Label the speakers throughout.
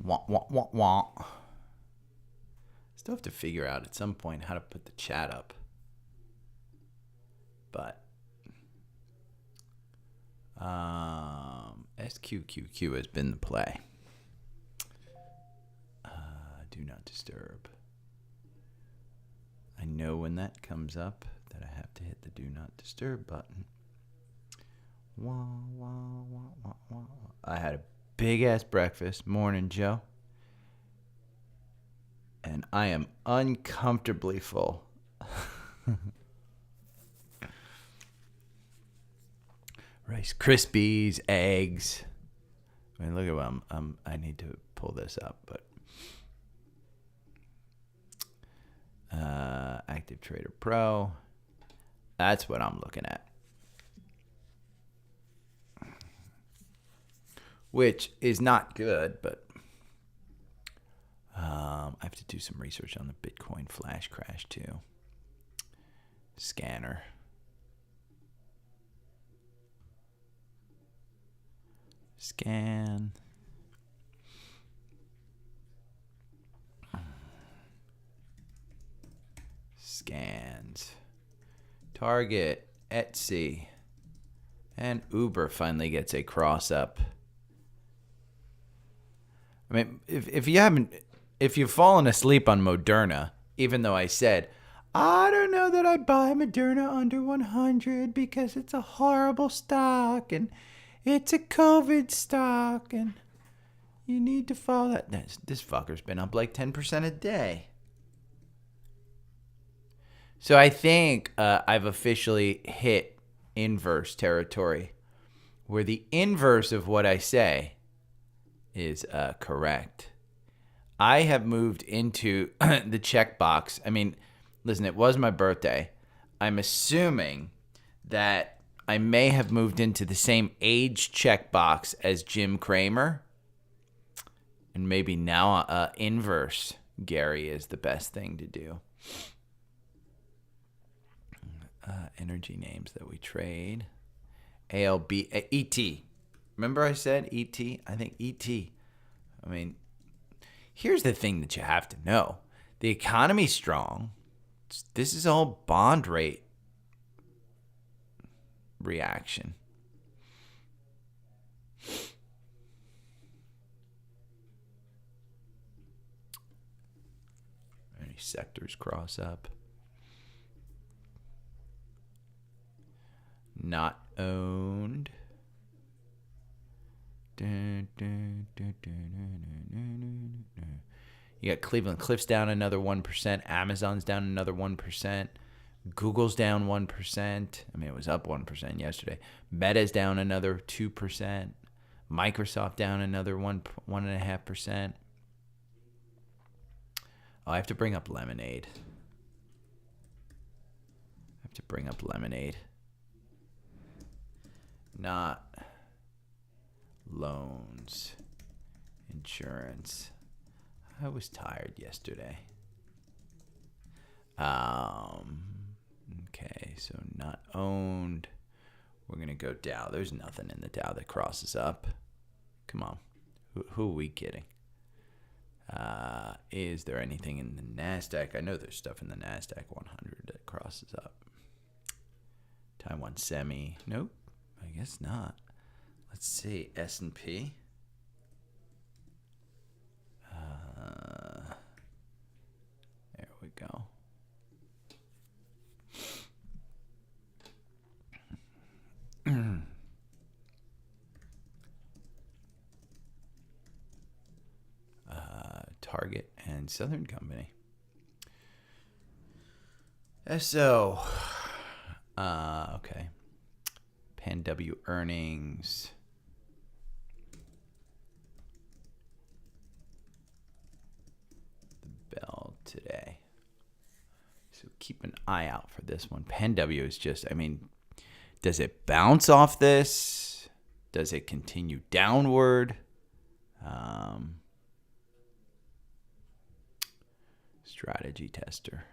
Speaker 1: Wah, wah, wah, wah. Still have to figure out at some point how to put the chat up. But SQQQ has been the play. Do not disturb. I know when that comes up that I have to hit the do not disturb button. Wah, wah, wah, wah, wah. I had a big ass breakfast. Morning, Joe. And I am uncomfortably full. Rice Krispies, eggs. I mean, look at what I need to pull this up, but Active Trader Pro. That's what I'm looking at. Which is not good, but I have to do some research on the Bitcoin flash crash too. Scanner. Scan. Scans. Target, Etsy, and Uber finally gets a cross up. I mean, if you've fallen asleep on Moderna, even though I said, I don't know that I'd buy Moderna under 100 because it's a horrible stock and it's a COVID stock and you need to follow that. This fucker's been up like 10% a day. So I think I've officially hit inverse territory, where the inverse of what I say is correct. I have moved into the checkbox. I mean, listen, it was my birthday. I'm assuming that I may have moved into the same age checkbox as Jim Cramer. And maybe now inverse Gary is the best thing to do. Energy names that we trade. ALB, ET. Remember I said ET? I think ET. I mean, here's the thing that you have to know. The economy's strong. This is all bond rate reaction. Any sectors cross up? Not owned. You got Cleveland Cliffs down another 1%. Amazon's down another 1%. Google's down 1%. I mean, it was up 1% yesterday. Meta's down another 2%. Microsoft down another 1.5%. Oh, I have to bring up Lemonade. Not loans, insurance. I was tired yesterday. Okay, so not owned. We're going to go Dow. There's nothing in the Dow that crosses up. Come on. Who are we kidding? Is there anything in the NASDAQ? I know there's stuff in the NASDAQ 100 that crosses up. Taiwan Semi. Nope. I guess not. Let's see. S&P. There we go. Target and Southern Company. SO. Okay. PanW earnings. The bell today. So keep an eye out for this one. PanW is just, I mean, does it bounce off this? Does it continue downward? Strategy tester.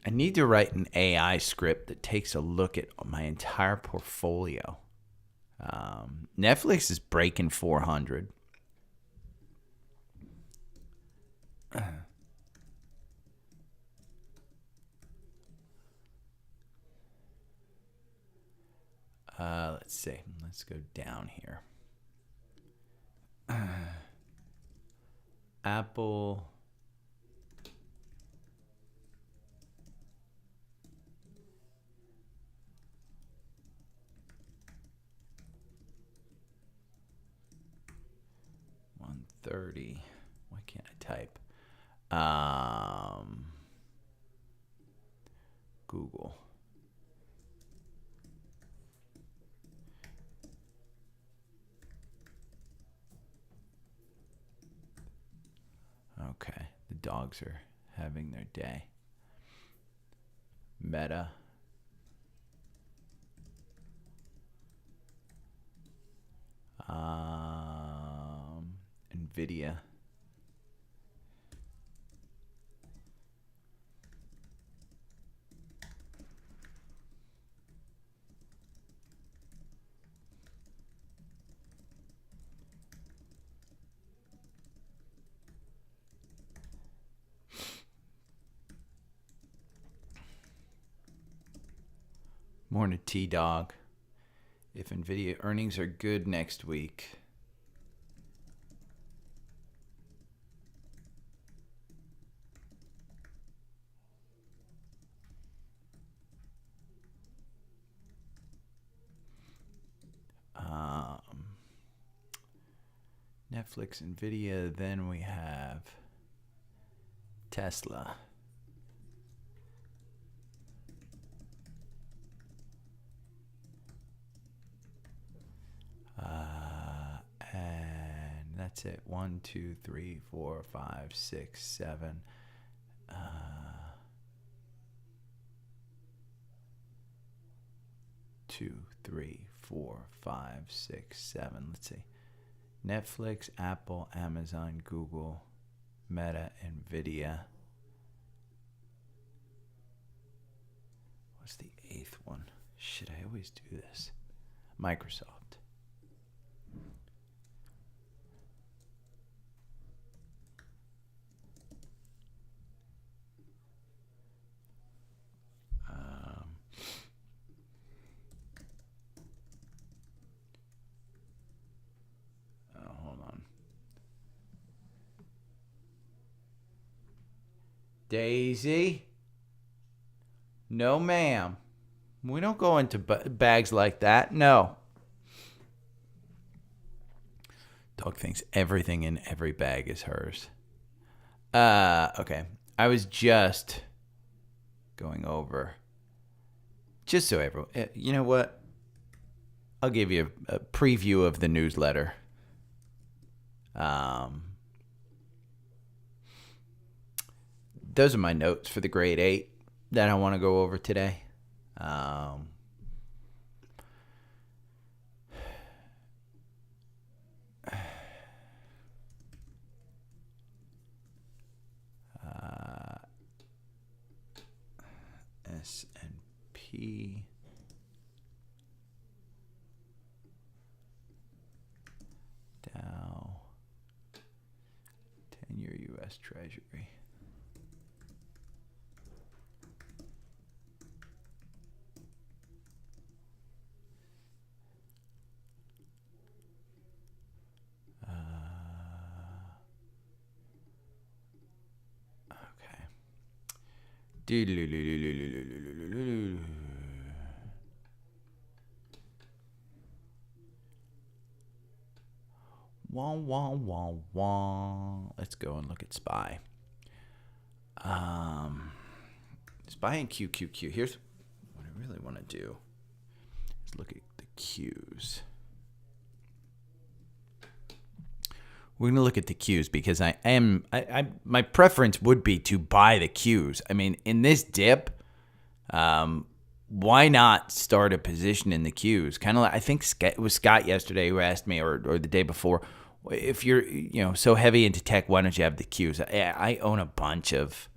Speaker 1: I need to write an AI script that takes a look at my entire portfolio. Netflix is breaking 400. Let's see. Let's go down here. Apple. $130. Why can't I type? Google. Okay, the dogs are having their day. Meta. NVIDIA. Morning, T-Dog. If NVIDIA earnings are good next week. Netflix, NVIDIA, then we have Tesla. And that's it. 1, 2, 3, 4, 5, 6, 7. 2, 3, 4, 5, 6, 7. Let's see. Netflix, Apple, Amazon, Google, Meta, NVIDIA. What's the 8th one? Shit, I always do this. Microsoft. Hold on. Daisy? No, ma'am. We don't go into bags like that. No. Dog thinks everything in every bag is hers. Okay. I was just going over. Just so everyone, you know what? I'll give you a preview of the newsletter. Those are my notes for the grade 8 that I want to go over today. S&P, Dow, 10-year U.S. Treasury. Wah, wah, wah, wah. Let's go and look at SPY. SPY and QQQ. Here's what I really want to do. Let's look at the Qs. We're going to look at the Qs because my preference would be to buy the Qs. I mean, in this dip, why not start a position in the Qs? Kind of like, I think it was Scott yesterday who asked me, or the day before, if you're so heavy into tech, why don't you have the Qs? I own a bunch of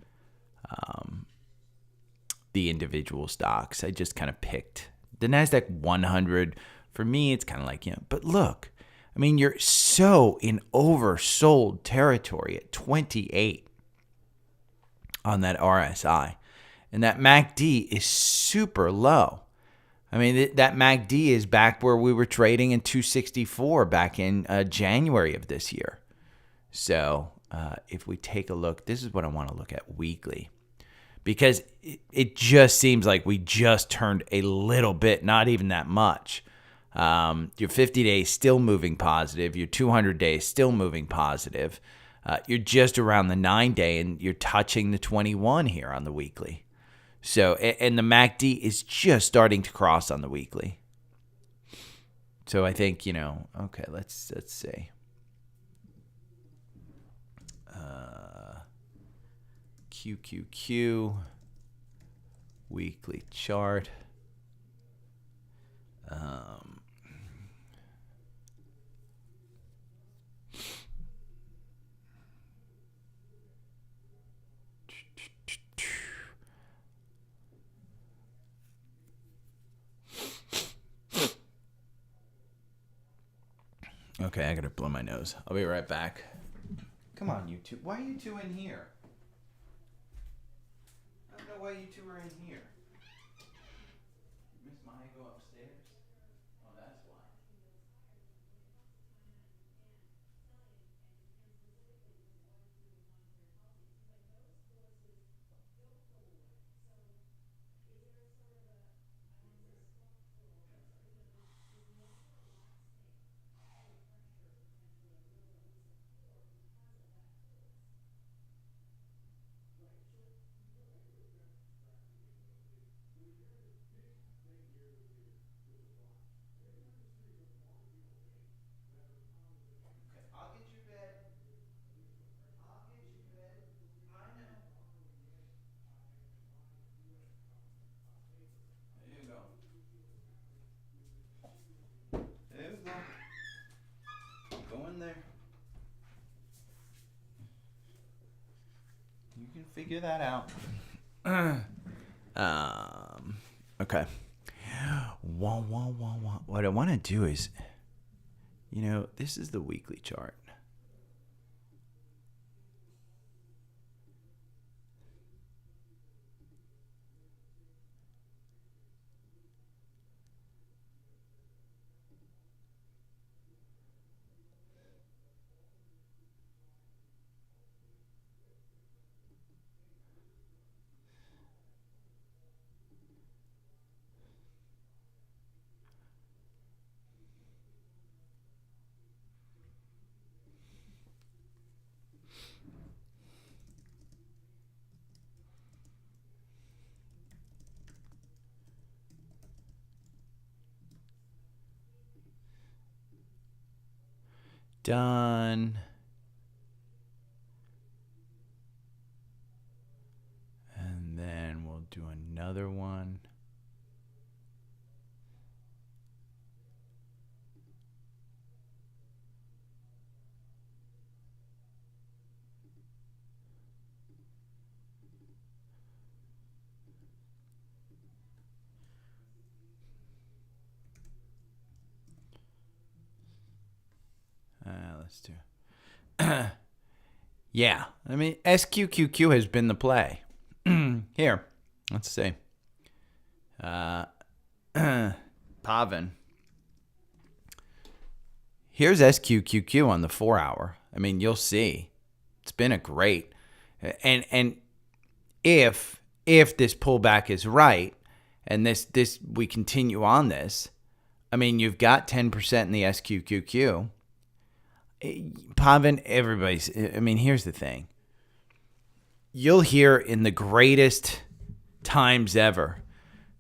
Speaker 1: the individual stocks. I just kind of picked the NASDAQ 100 For me, it's kind of like, but look, I mean, you're so in oversold territory at 28 on that RSI. And that MACD is super low. I mean, that MACD is back where we were trading in 264 back in January of this year. So if we take a look, this is what I want to look at weekly. Because it just seems like we just turned a little bit, not even that much. Your 50 days still moving positive. Your 200 days still moving positive. You're just around the 9-day, and you're touching the 21 here on the weekly. So, and the MACD is just starting to cross on the weekly. So I think, okay, let's see. QQQ weekly chart. Okay, I gotta blow my nose. I'll be right back. Come on, you two. Why are you two in here? I don't know why you two are in here. Miss Maya go upstairs? Oh, that's why. I'll get you bed. I'll get you bed. I know. There you go. There you go. Go in there. You can figure that out. Okay. What I want to do is, this is the weekly chart. Done. And then we'll do another one. Let's do. Yeah, I mean, SQQQ has been the play. Here, let's see. Pavin. Here's SQQQ on the 4-hour. I mean, you'll see. It's been a great. And if this pullback is right, and this we continue on this, I mean, you've got 10% in the SQQQ. Pavin, everybody's. I mean, here's the thing. You'll hear in the greatest times ever,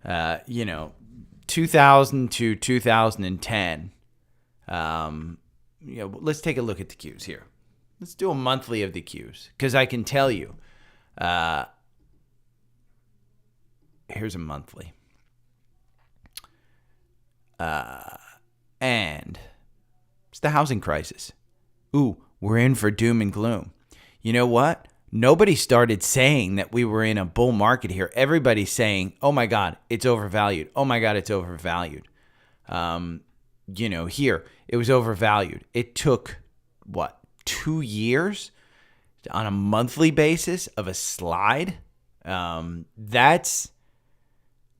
Speaker 1: 2000 to 2010. Let's take a look at the Qs here. Let's do a monthly of the Qs, because I can tell you. Here's a monthly. And it's the housing crisis. Ooh, we're in for doom and gloom. You know what? Nobody started saying that we were in a bull market here. Everybody's saying, oh my God, it's overvalued. Oh my God, it's overvalued. here, it was overvalued. It took, 2 years on a monthly basis of a slide? That's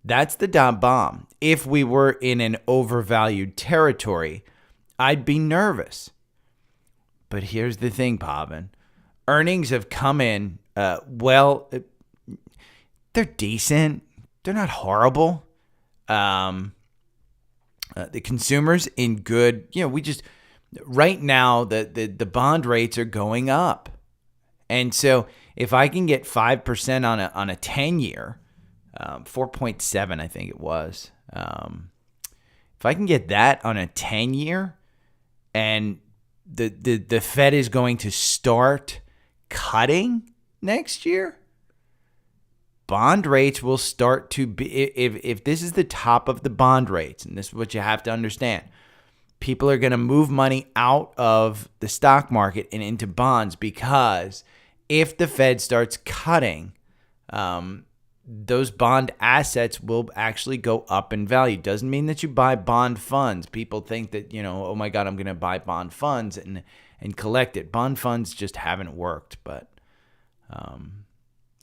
Speaker 1: the dot bomb. If we were in an overvalued territory, I'd be nervous. But here's the thing, Pavan. Earnings have come in, they're decent. They're not horrible. The consumers in good, right now, the bond rates are going up. And so if I can get 5% on a 10-year, 4.7, I think it was. If I can get that on a 10-year, and the Fed is going to start cutting next year, bond rates will start to be, if this is the top of the bond rates, and this is what you have to understand, people are going to move money out of the stock market and into bonds, because if the Fed starts cutting, those bond assets will actually go up in value. Doesn't mean that you buy bond funds. People think that, oh my God, I'm going to buy bond funds and collect it. Bond funds just haven't worked. But,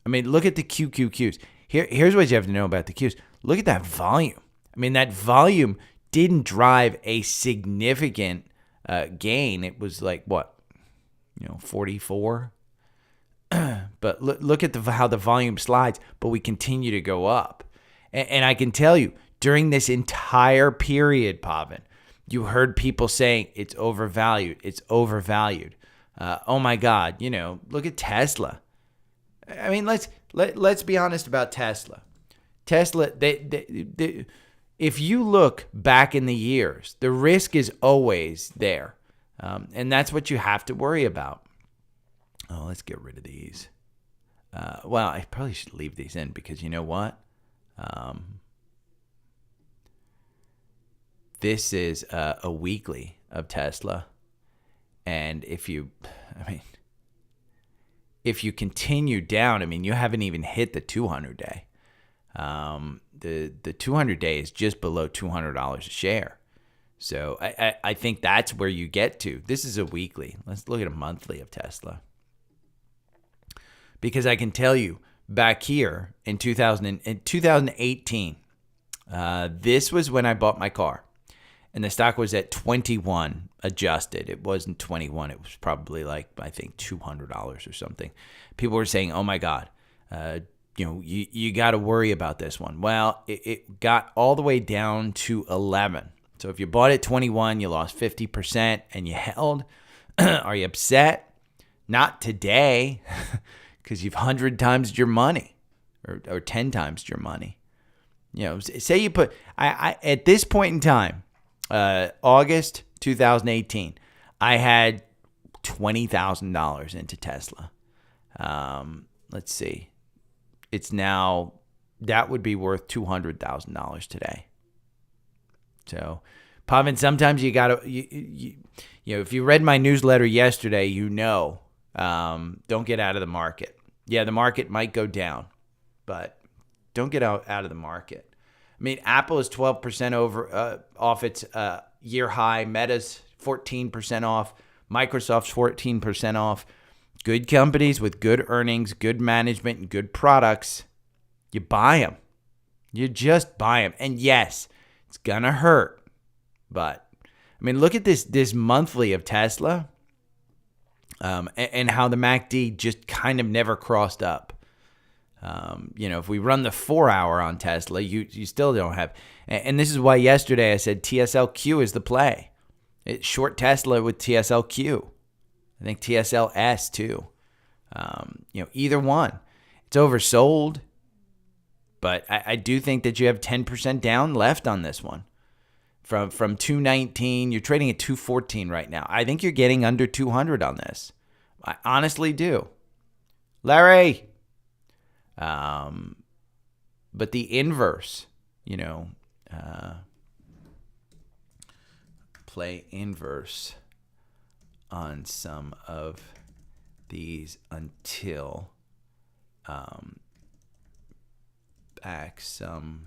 Speaker 1: look at the QQQs. Here's what you have to know about the Qs. Look at that volume. That volume didn't drive a significant gain. It was like, 44? But look at how the volume slides, but we continue to go up. And I can tell you, during this entire period, Pavan, you heard people saying it's overvalued. It's overvalued. Oh my God, look at Tesla. Let's be honest about Tesla. Tesla, they if you look back in the years, the risk is always there, and that's what you have to worry about. Oh, let's get rid of these. I probably should leave these in, because you know what? This is a weekly of Tesla. And if you continue down, you haven't even hit the 200-day. The 200-day is just below $200 a share. So I think that's where you get to. This is a weekly. Let's look at a monthly of Tesla. Because I can tell you, back here in 2018, this was when I bought my car. And the stock was at 21 adjusted. It wasn't 21. It was probably I think $200 or something. People were saying, oh my God, you got to worry about this one. Well, it got all the way down to 11. So if you bought at 21, you lost 50% and you held. Are you upset? Not today. Because you've 100 times your money, or 10 times your money. Say you put, I at this point in time, August 2018, I had $20,000 into Tesla. Let's see, it's now, that would be worth $200,000 today. So, Pavan, sometimes you gotta, if you read my newsletter yesterday, don't get out of the market. Yeah, the market might go down, but don't get out of the market. Apple is 12% off its year high. Meta's 14% off. Microsoft's 14% off. Good companies with good earnings, good management, and good products, you buy them. You just buy them. And yes, it's going to hurt. But, look at this monthly of Tesla. And how the MACD just kind of never crossed up. If we run the 4-hour on Tesla, you still don't have. And this is why yesterday I said TSLQ is the play. It's short Tesla with TSLQ. I think TSLS too. Either one. It's oversold. But I do think that you have 10% down left on this one. From 219, you're trading at 214 right now. I think you're getting under 200 on this. I honestly do. Larry. But the inverse, play inverse on some of these until back some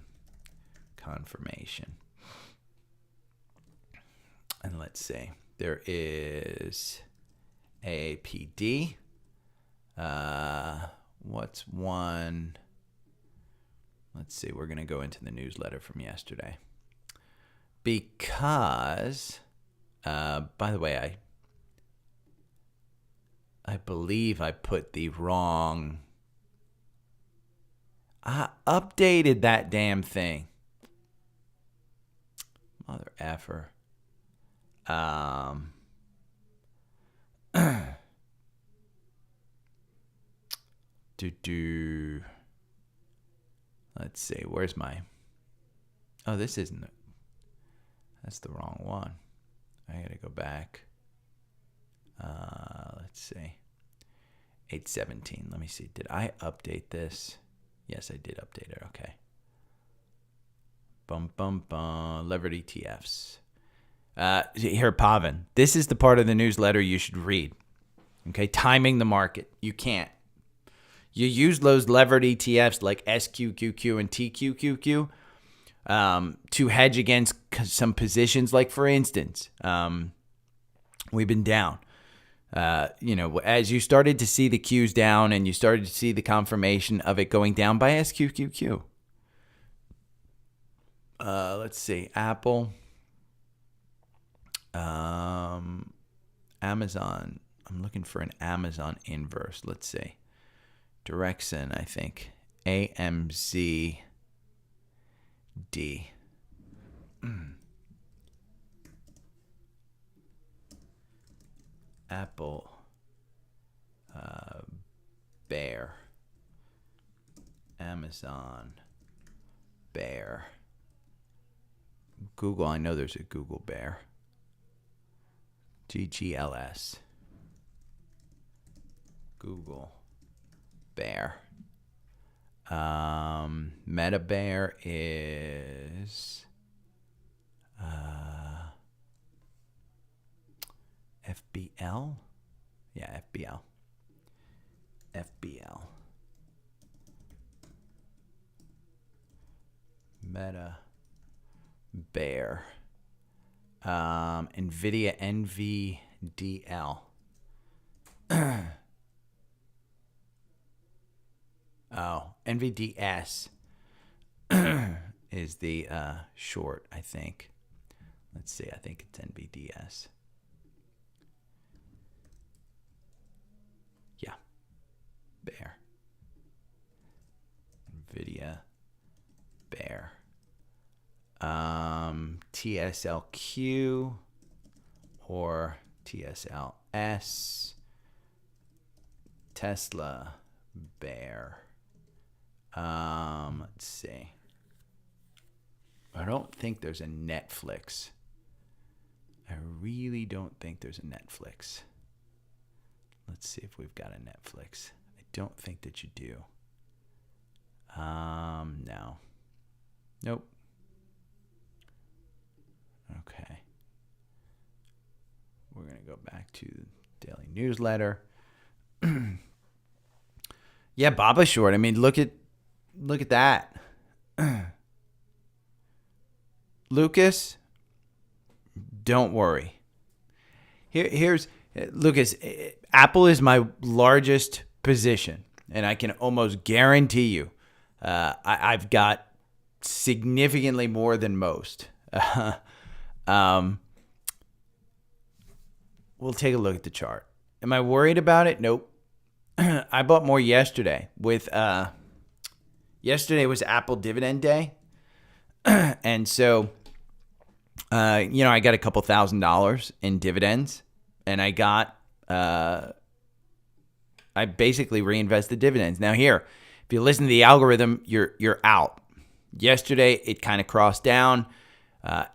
Speaker 1: confirmation. let's see. There is AAPD. What's one? Let's see. We're going to go into the newsletter from yesterday. Because, by the way, I believe I put the wrong... I updated that damn thing. Mother effer. Let's see. Where's my... Oh, this isn't... That's the wrong one. I gotta go back. Let's see. 817. Let me see. Did I update this? Yes, I did update it. Okay. Levered ETFs. Here, Pavan. This is the part of the newsletter you should read. Okay, timing the market. You can't. You use those levered ETFs like SQQQ and TQQQ to hedge against some positions. Like, for instance, we've been down. As you started to see the Qs down and you started to see the confirmation of it going down by SQQQ. Let's see. Apple. Amazon. I'm looking for an Amazon inverse. Let's see. Direxin, I think. AMZD. Apple. Bear. Amazon. Bear. Google. I know there's a Google Bear. GGLS. Google Bear. Meta Bear is FBL. Yeah, FBL. FBL. Meta Bear. NVIDIA NVDL. Oh, NVDS is the short, I think. Let's see. I think it's NVDS. Yeah. Bear. NVIDIA. Bear. TSLQ or TSLS. Tesla. Bear. Let's see. I don't think there's a Netflix. I really don't think there's a Netflix. Let's see if we've got a Netflix. I don't think that you do. No. Nope. Okay. We're going to go back to the daily newsletter. Yeah, Baba short. I mean, look at that. Lucas, don't worry. Here's Lucas. Apple is my largest position, and I can almost guarantee you, I've got significantly more than most. We'll take a look at the chart. Am I worried about it? Nope. I bought more yesterday. Yesterday was Apple dividend day. And so, I got a couple $1,000s in dividends, and I basically reinvested dividends. Now here, if you listen to the algorithm, you're out. Yesterday, it kind of crossed down,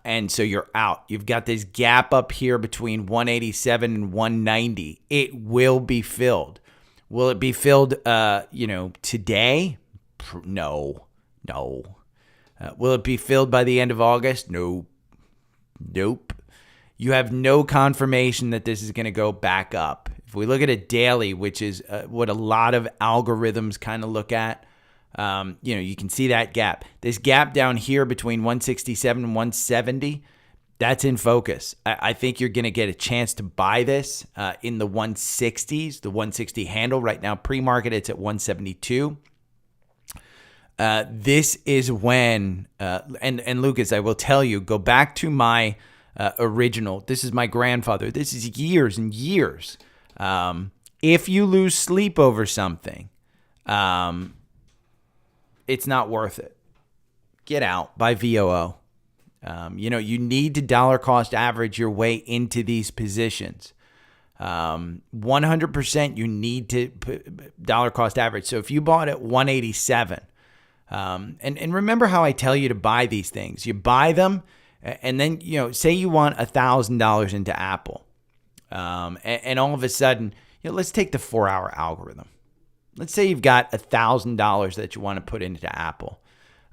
Speaker 1: and so you're out. You've got this gap up here between 187 and 190. It will be filled. Will it be filled, today? No. Will it be filled by the end of August? No. Nope. You have no confirmation that this is going to go back up. If we look at it daily, which is what a lot of algorithms kind of look at, you can see that gap. This gap down here between 167 and 170 That's in focus. I think you're going to get a chance to buy this in the 160s, the 160 handle. Right now, pre-market, it's at 172. This is when, and Lucas, I will tell you, go back to my original. This is my grandfather. This is years and years. If you lose sleep over something, it's not worth it. Get out, buy VOO. You need to dollar cost average your way into these positions. 100% you need to dollar cost average. So if you bought at 187, and remember how I tell you to buy these things. You buy them, and then, say you want $1,000 into Apple. And all of a sudden, let's take the 4-hour algorithm. Let's say you've got $1,000 that you want to put into Apple.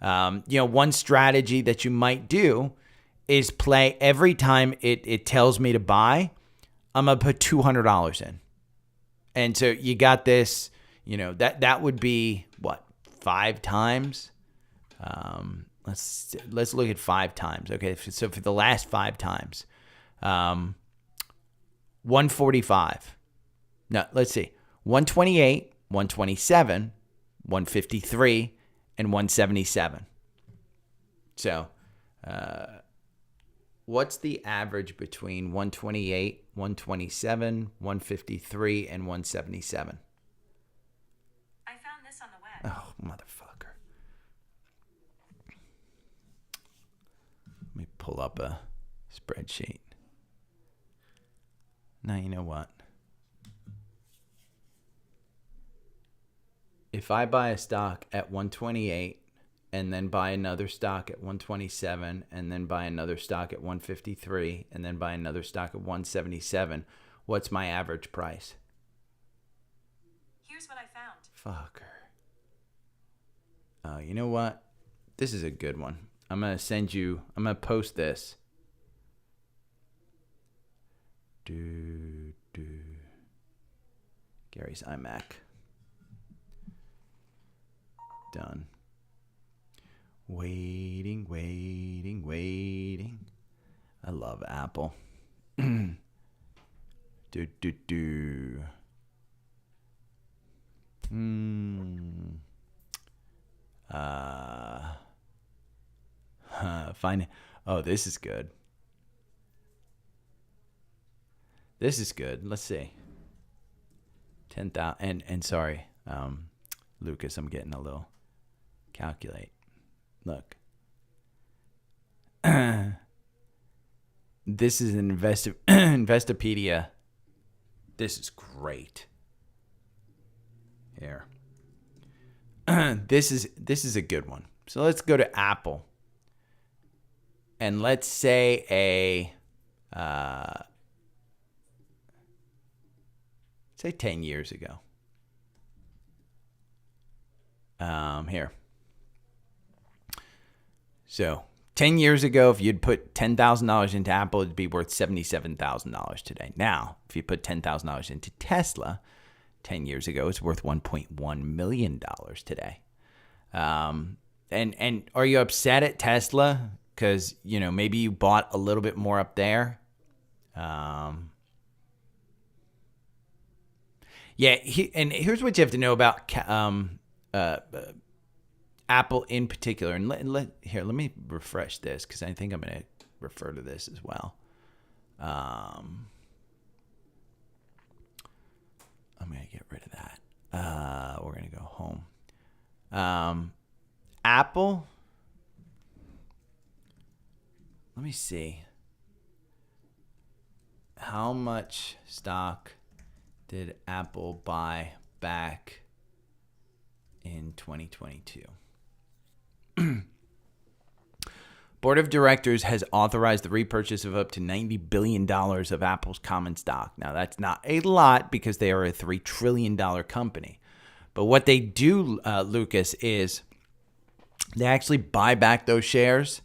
Speaker 1: One strategy that you might do is play every time it tells me to buy, I'm going to put $200 in. And so you got this, that would be what, 5 times? Let's look at 5 times. Okay. So for the last 5 times, 145. No, let's see. 128, 127, 153, and 177. So, what's the average between 128, 127, 153, and 177?
Speaker 2: I found this on the web.
Speaker 1: Oh, motherfucker. Let me pull up a spreadsheet. Now, you know what? If I buy a stock at 128 and then buy another stock at 127 and then buy another stock at 153 and then buy another stock at 177, what's my average price?
Speaker 2: Here's what I found.
Speaker 1: Fucker. Oh, you know what? This is a good one. I'm going to post this. Gary's iMac. Done. Waiting. I love Apple. Fine. Oh, this is good. Let's see. 10,000. And sorry, Lucas, I'm getting a little. Calculate. Look. This is an Investopedia. This is great. Here. This is a good one. So let's go to Apple. And let's say say 10 years ago. Here. So 10 years ago, if you'd put $10,000 into Apple, it'd be worth $77,000 today. Now, if you put $10,000 into Tesla, 10 years ago, it's worth $1.1 million today. And are you upset at Tesla? Because, maybe you bought a little bit more up there. And here's what you have to know about Apple in particular. And let me refresh this because I think I'm going to refer to this as well. I'm going to get rid of that. We're going to go home. Apple. Let me see. How much stock did Apple buy back in 2022? Board of Directors has authorized the repurchase of up to $90 billion of Apple's common stock. Now, that's not a lot because they are a $3 trillion company. But what they do, Lucas, is they actually buy back those shares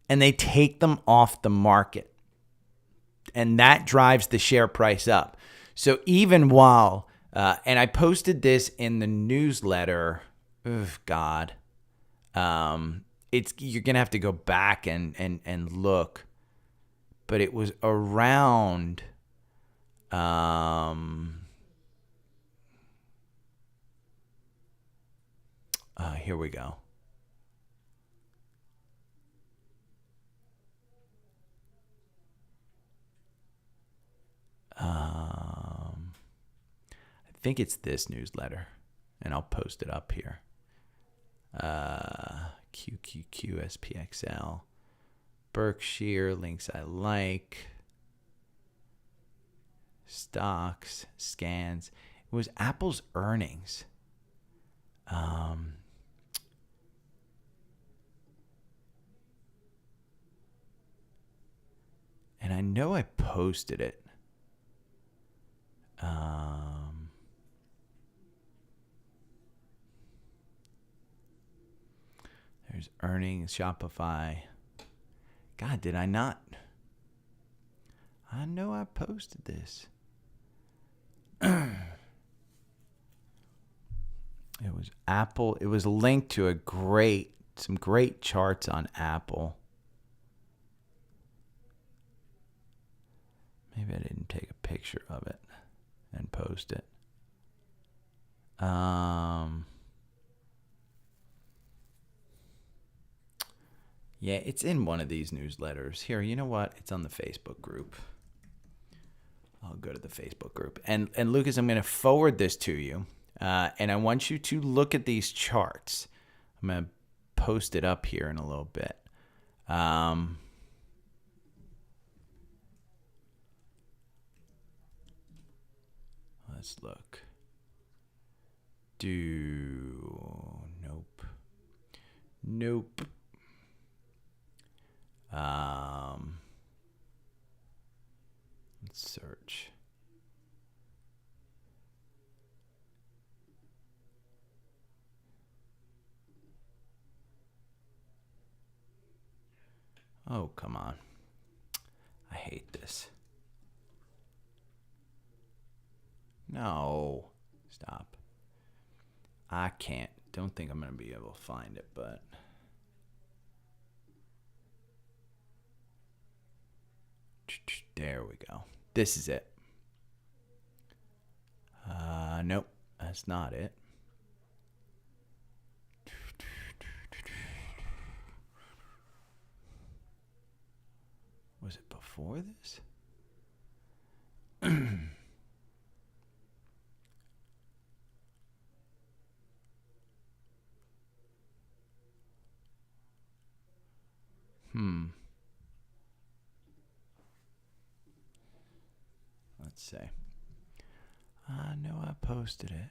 Speaker 1: and they take them off the market. And that drives the share price up. So even while, and I posted this in the newsletter, you're going to have to go back and look. but it was around here we go. I think it's this newsletter, and I'll post it up here. QQQ, SPXL, Berkshire, links I like, stocks, scans. It was Apple's earnings. And I know I posted it. There's earnings, Shopify. God, did I not? I know I posted this. It was Apple. It was linked to some great charts on Apple. Maybe I didn't take a picture of it and post it. Yeah, it's in one of these newsletters. Here, you know what? It's on the Facebook group. I'll go to the Facebook group. And Lucas, I'm going to forward this to you. And I want you to look at these charts. I'm going to post it up here in a little bit. Let's look. Nope. Let's search. Oh, come on. I hate this. No. Stop. I can't. Don't think I'm going to be able to find it, but... There we go. This is it. Nope. That's not it. Was it before this? Let's see. I know I posted it.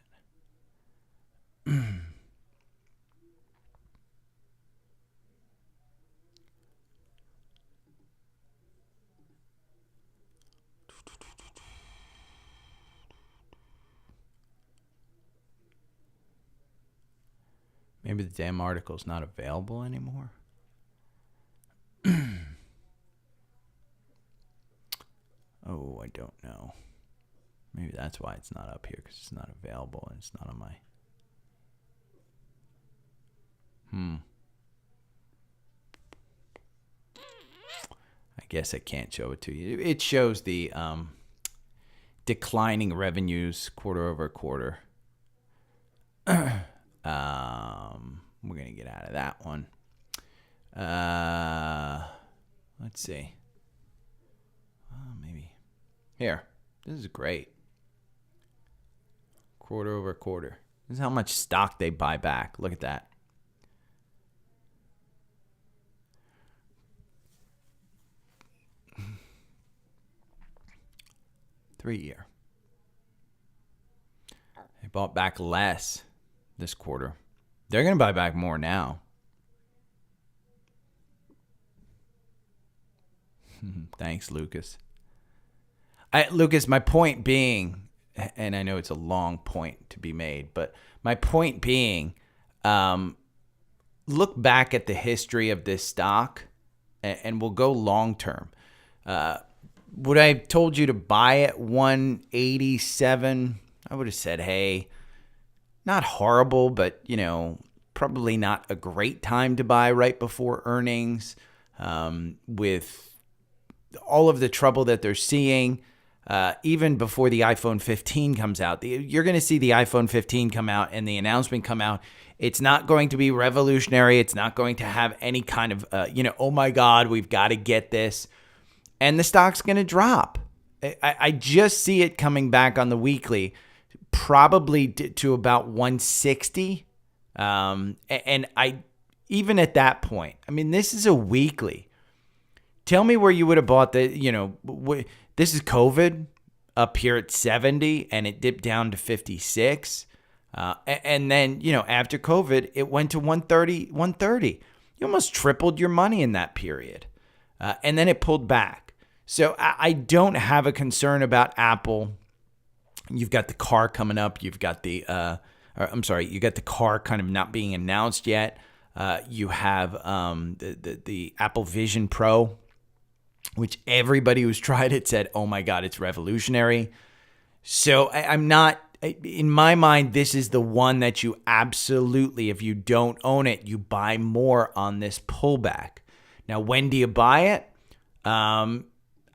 Speaker 1: Maybe the damn article's not available anymore. Oh, I don't know. Maybe that's why it's not up here, because it's not available and it's not on my... I guess I can't show it to you. It shows the declining revenues quarter over quarter. We're going to get out of that one. Let's see. Maybe. Here. This is great. Quarter over quarter. This is how much stock they buy back. Look at that. Three-year. They bought back less this quarter. They're going to buy back more now. Thanks, Lucas. Lucas, my point being, and I know it's a long point to be made, but my point being, look back at the history of this stock, and we'll go long term. Would I have told you to buy at 187? I would have said, hey, not horrible, but, probably not a great time to buy right before earnings, with all of the trouble that they're seeing, even before the iPhone 15 comes out. You're going to see the iPhone 15 come out and the announcement come out. It's not going to be revolutionary. It's not going to have any kind of, oh my God, we've got to get this. And the stock's going to drop. I just see it coming back on the weekly, probably to about 160. And even at that point, I mean, this is a weekly. Tell me where you would have bought this is COVID up here at 70 and it dipped down to 56. And then, after COVID, it went to 130. You almost tripled your money in that period. And then it pulled back. So I don't have a concern about Apple. You've got the car coming up. You've got you got the car kind of not being announced yet. You have the Apple Vision Pro, which everybody who's tried it said, oh my God, it's revolutionary. So I'm not, in my mind, this is the one that you absolutely, if you don't own it, you buy more on this pullback. Now, when do you buy it?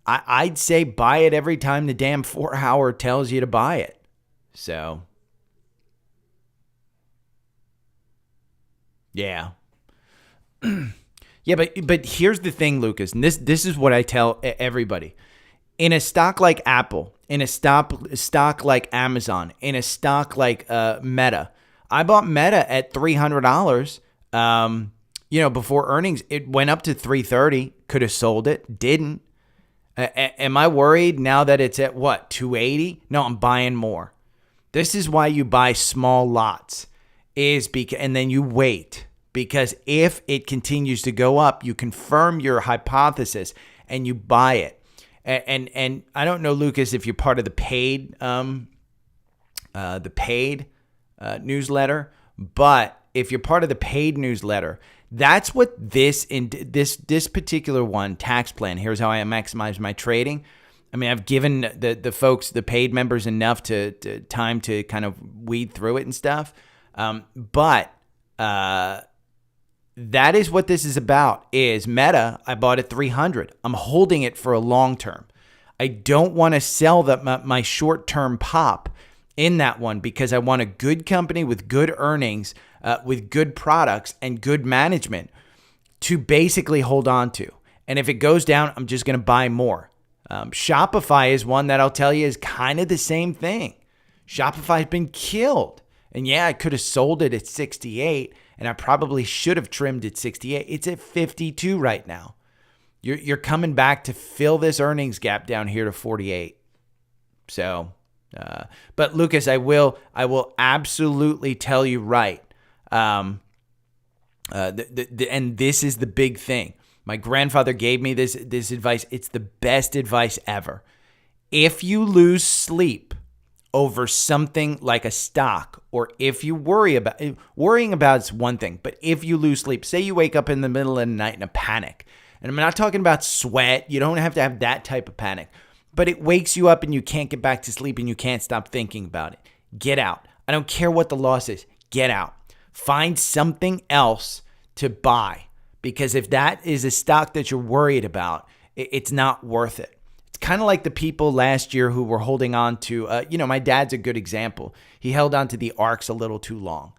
Speaker 1: I'd say buy it every time the damn 4-hour tells you to buy it. So, yeah. Yeah, but here's the thing, Lucas, and this is what I tell everybody. In a stock like Apple, in a stock like Amazon, in a stock like Meta, I bought Meta at $300. Before earnings, it went up to $330. Could have sold it, didn't. Am I worried now that it's at what, $280? No, I'm buying more. This is why you buy small lots, and then you wait. Because if it continues to go up, you confirm your hypothesis and you buy it. And I don't know, Lucas, if you're part of the paid newsletter, but if you're part of the paid newsletter, that's what this particular one, tax plan. Here's how I maximize my trading. I mean, I've given the folks, the paid members, enough to time to kind of weed through it and stuff. But that is what this is about. Is Meta, I bought at 300. I'm holding it for a long term. I don't want to sell my short-term pop in that one because I want a good company with good earnings, with good products and good management to basically hold on to. And if it goes down, I'm just going to buy more. Shopify is one that I'll tell you is kind of the same thing. Shopify's been killed. And yeah, I could have sold it at 68, and I probably should have trimmed at 68. It's at 52 right now. You're coming back to fill this earnings gap down here to 48. So, but Lucas, I will absolutely tell you right. And this is the big thing. My grandfather gave me this advice. It's the best advice ever. If you lose sleep over something like a stock, or if you worrying about it's one thing, but if you lose sleep, say you wake up in the middle of the night in a panic, and I'm not talking about sweat, you don't have to have that type of panic, but it wakes you up and you can't get back to sleep and you can't stop thinking about it. Get out. I don't care what the loss is. Get out. Find something else to buy, because if that is a stock that you're worried about, it's not worth it. It's kind of like the people last year who were holding on to, my dad's a good example. He held on to the ARCs a little too long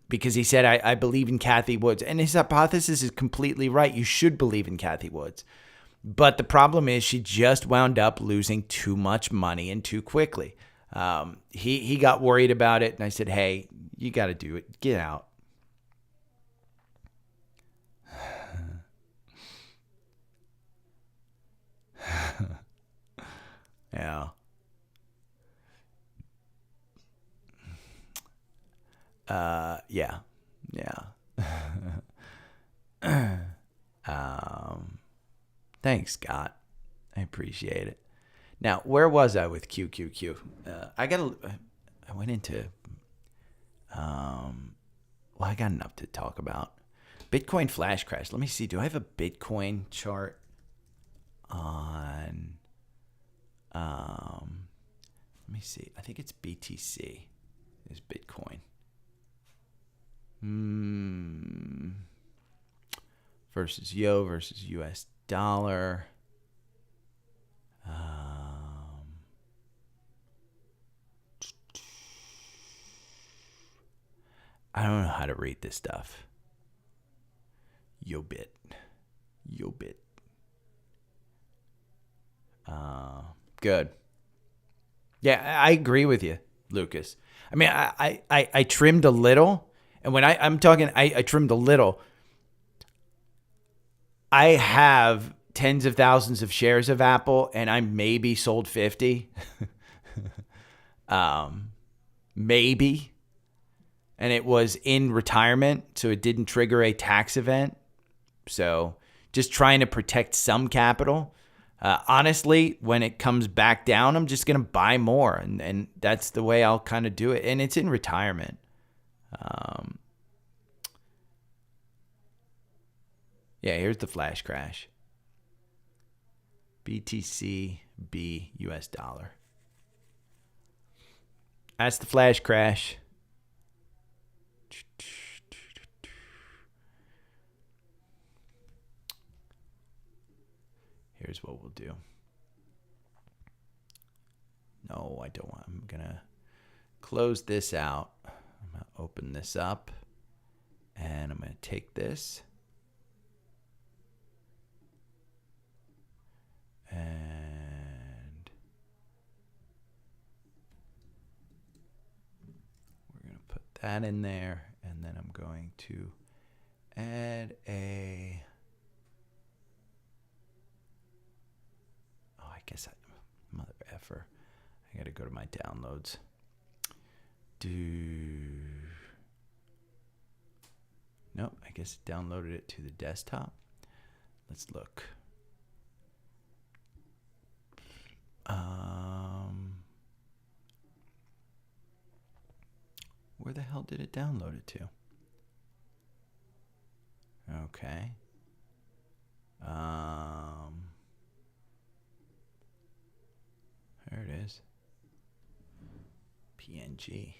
Speaker 1: because he said, I believe in Cathie Woods. And his hypothesis is completely right. You should believe in Cathie Woods. But the problem is she just wound up losing too much money and too quickly. He got worried about it. And I said, hey, you got to do it. Get out. Yeah. Yeah. Thanks, Scott. I appreciate it. Now, where was I with QQQ? I went into, I got enough to talk about. Bitcoin flash crash. Let me see. Do I have a Bitcoin chart on, let me see. I think it's BTC is Bitcoin. Versus Yo versus US dollar. I don't know how to read this stuff. Yobit. Good. Yeah, I agree with you, Lucas. I mean, I trimmed a little, and when I'm talking, I trimmed a little. I have tens of thousands of shares of Apple, and I maybe sold 50. Maybe. And it was in retirement, so it didn't trigger a tax event. So just trying to protect some capital. Honestly, when it comes back down, I'm just going to buy more. And that's the way I'll kind of do it. And it's in retirement. Yeah, here's the flash crash. BTC B US dollar. That's the flash crash. Here's what we'll do. No, I don't want. I'm going to close this out. I'm going to open this up. And I'm going to take this. And we're going to put that in there. And then I'm going to add a... I guess mother effer. I got to go to my downloads. Nope, I guess it downloaded it to the desktop. Let's look. Where the hell did it download it to? Okay. There it is. PNG.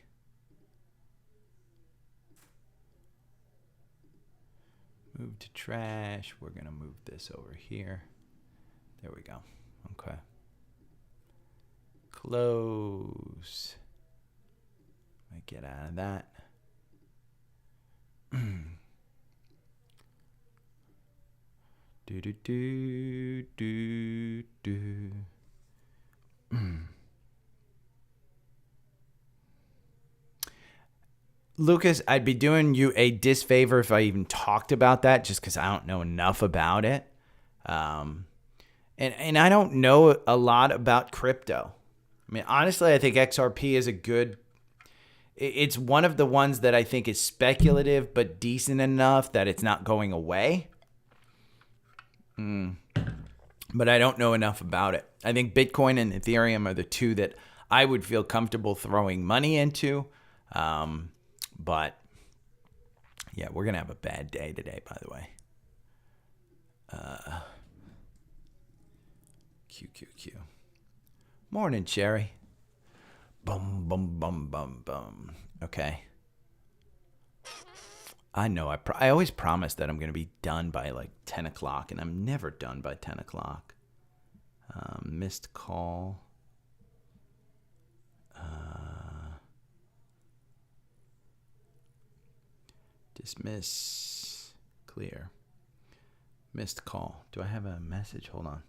Speaker 1: Move to trash. We're going to move this over here. There we go. Okay. Close. I get out of that. Lucas, I'd be doing you a disfavor if I even talked about that, just because I don't know enough about it. And I don't know a lot about crypto. I mean, honestly, I think XRP is a good... It's one of the ones that I think is speculative, but decent enough that it's not going away. But I don't know enough about it. I think Bitcoin and Ethereum are the two that I would feel comfortable throwing money into. But yeah, we're going to have a bad day today, by the way. QQQ. Morning, Cherry. Bum, bum, bum, bum, bum. Okay. I know. I always promise that I'm going to be done by like 10 o'clock, and I'm never done by 10 o'clock. Missed call. Dismiss. Clear. Missed call. Do I have a message? Hold on.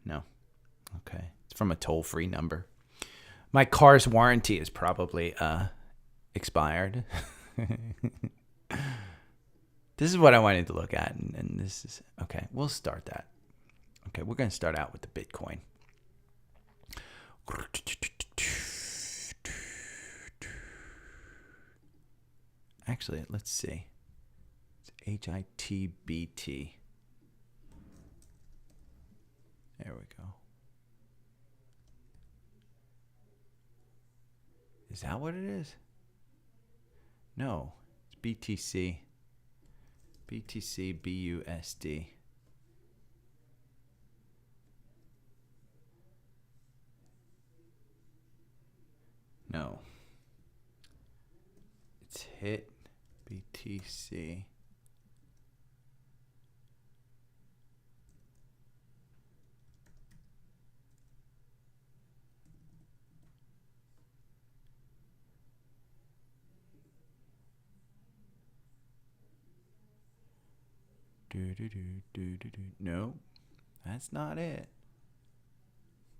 Speaker 1: No. Okay. It's from a toll-free number. My car's warranty is probably expired. This is what I wanted to look at, and this is okay. We'll start that. Okay, we're going to start out with the Bitcoin. Actually, let's see. It's HITBT. There we go. Is that what it is? No, it's BTC. BTC BUSD. No. It's hit BTC. No, that's not it.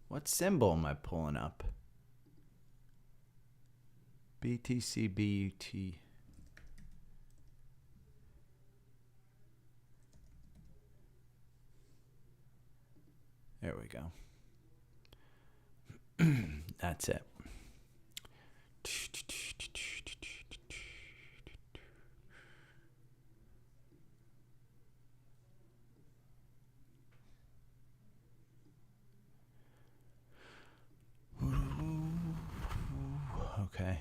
Speaker 1: What symbol am I pulling up? BTC, BUT. There we go. That's it. Okay.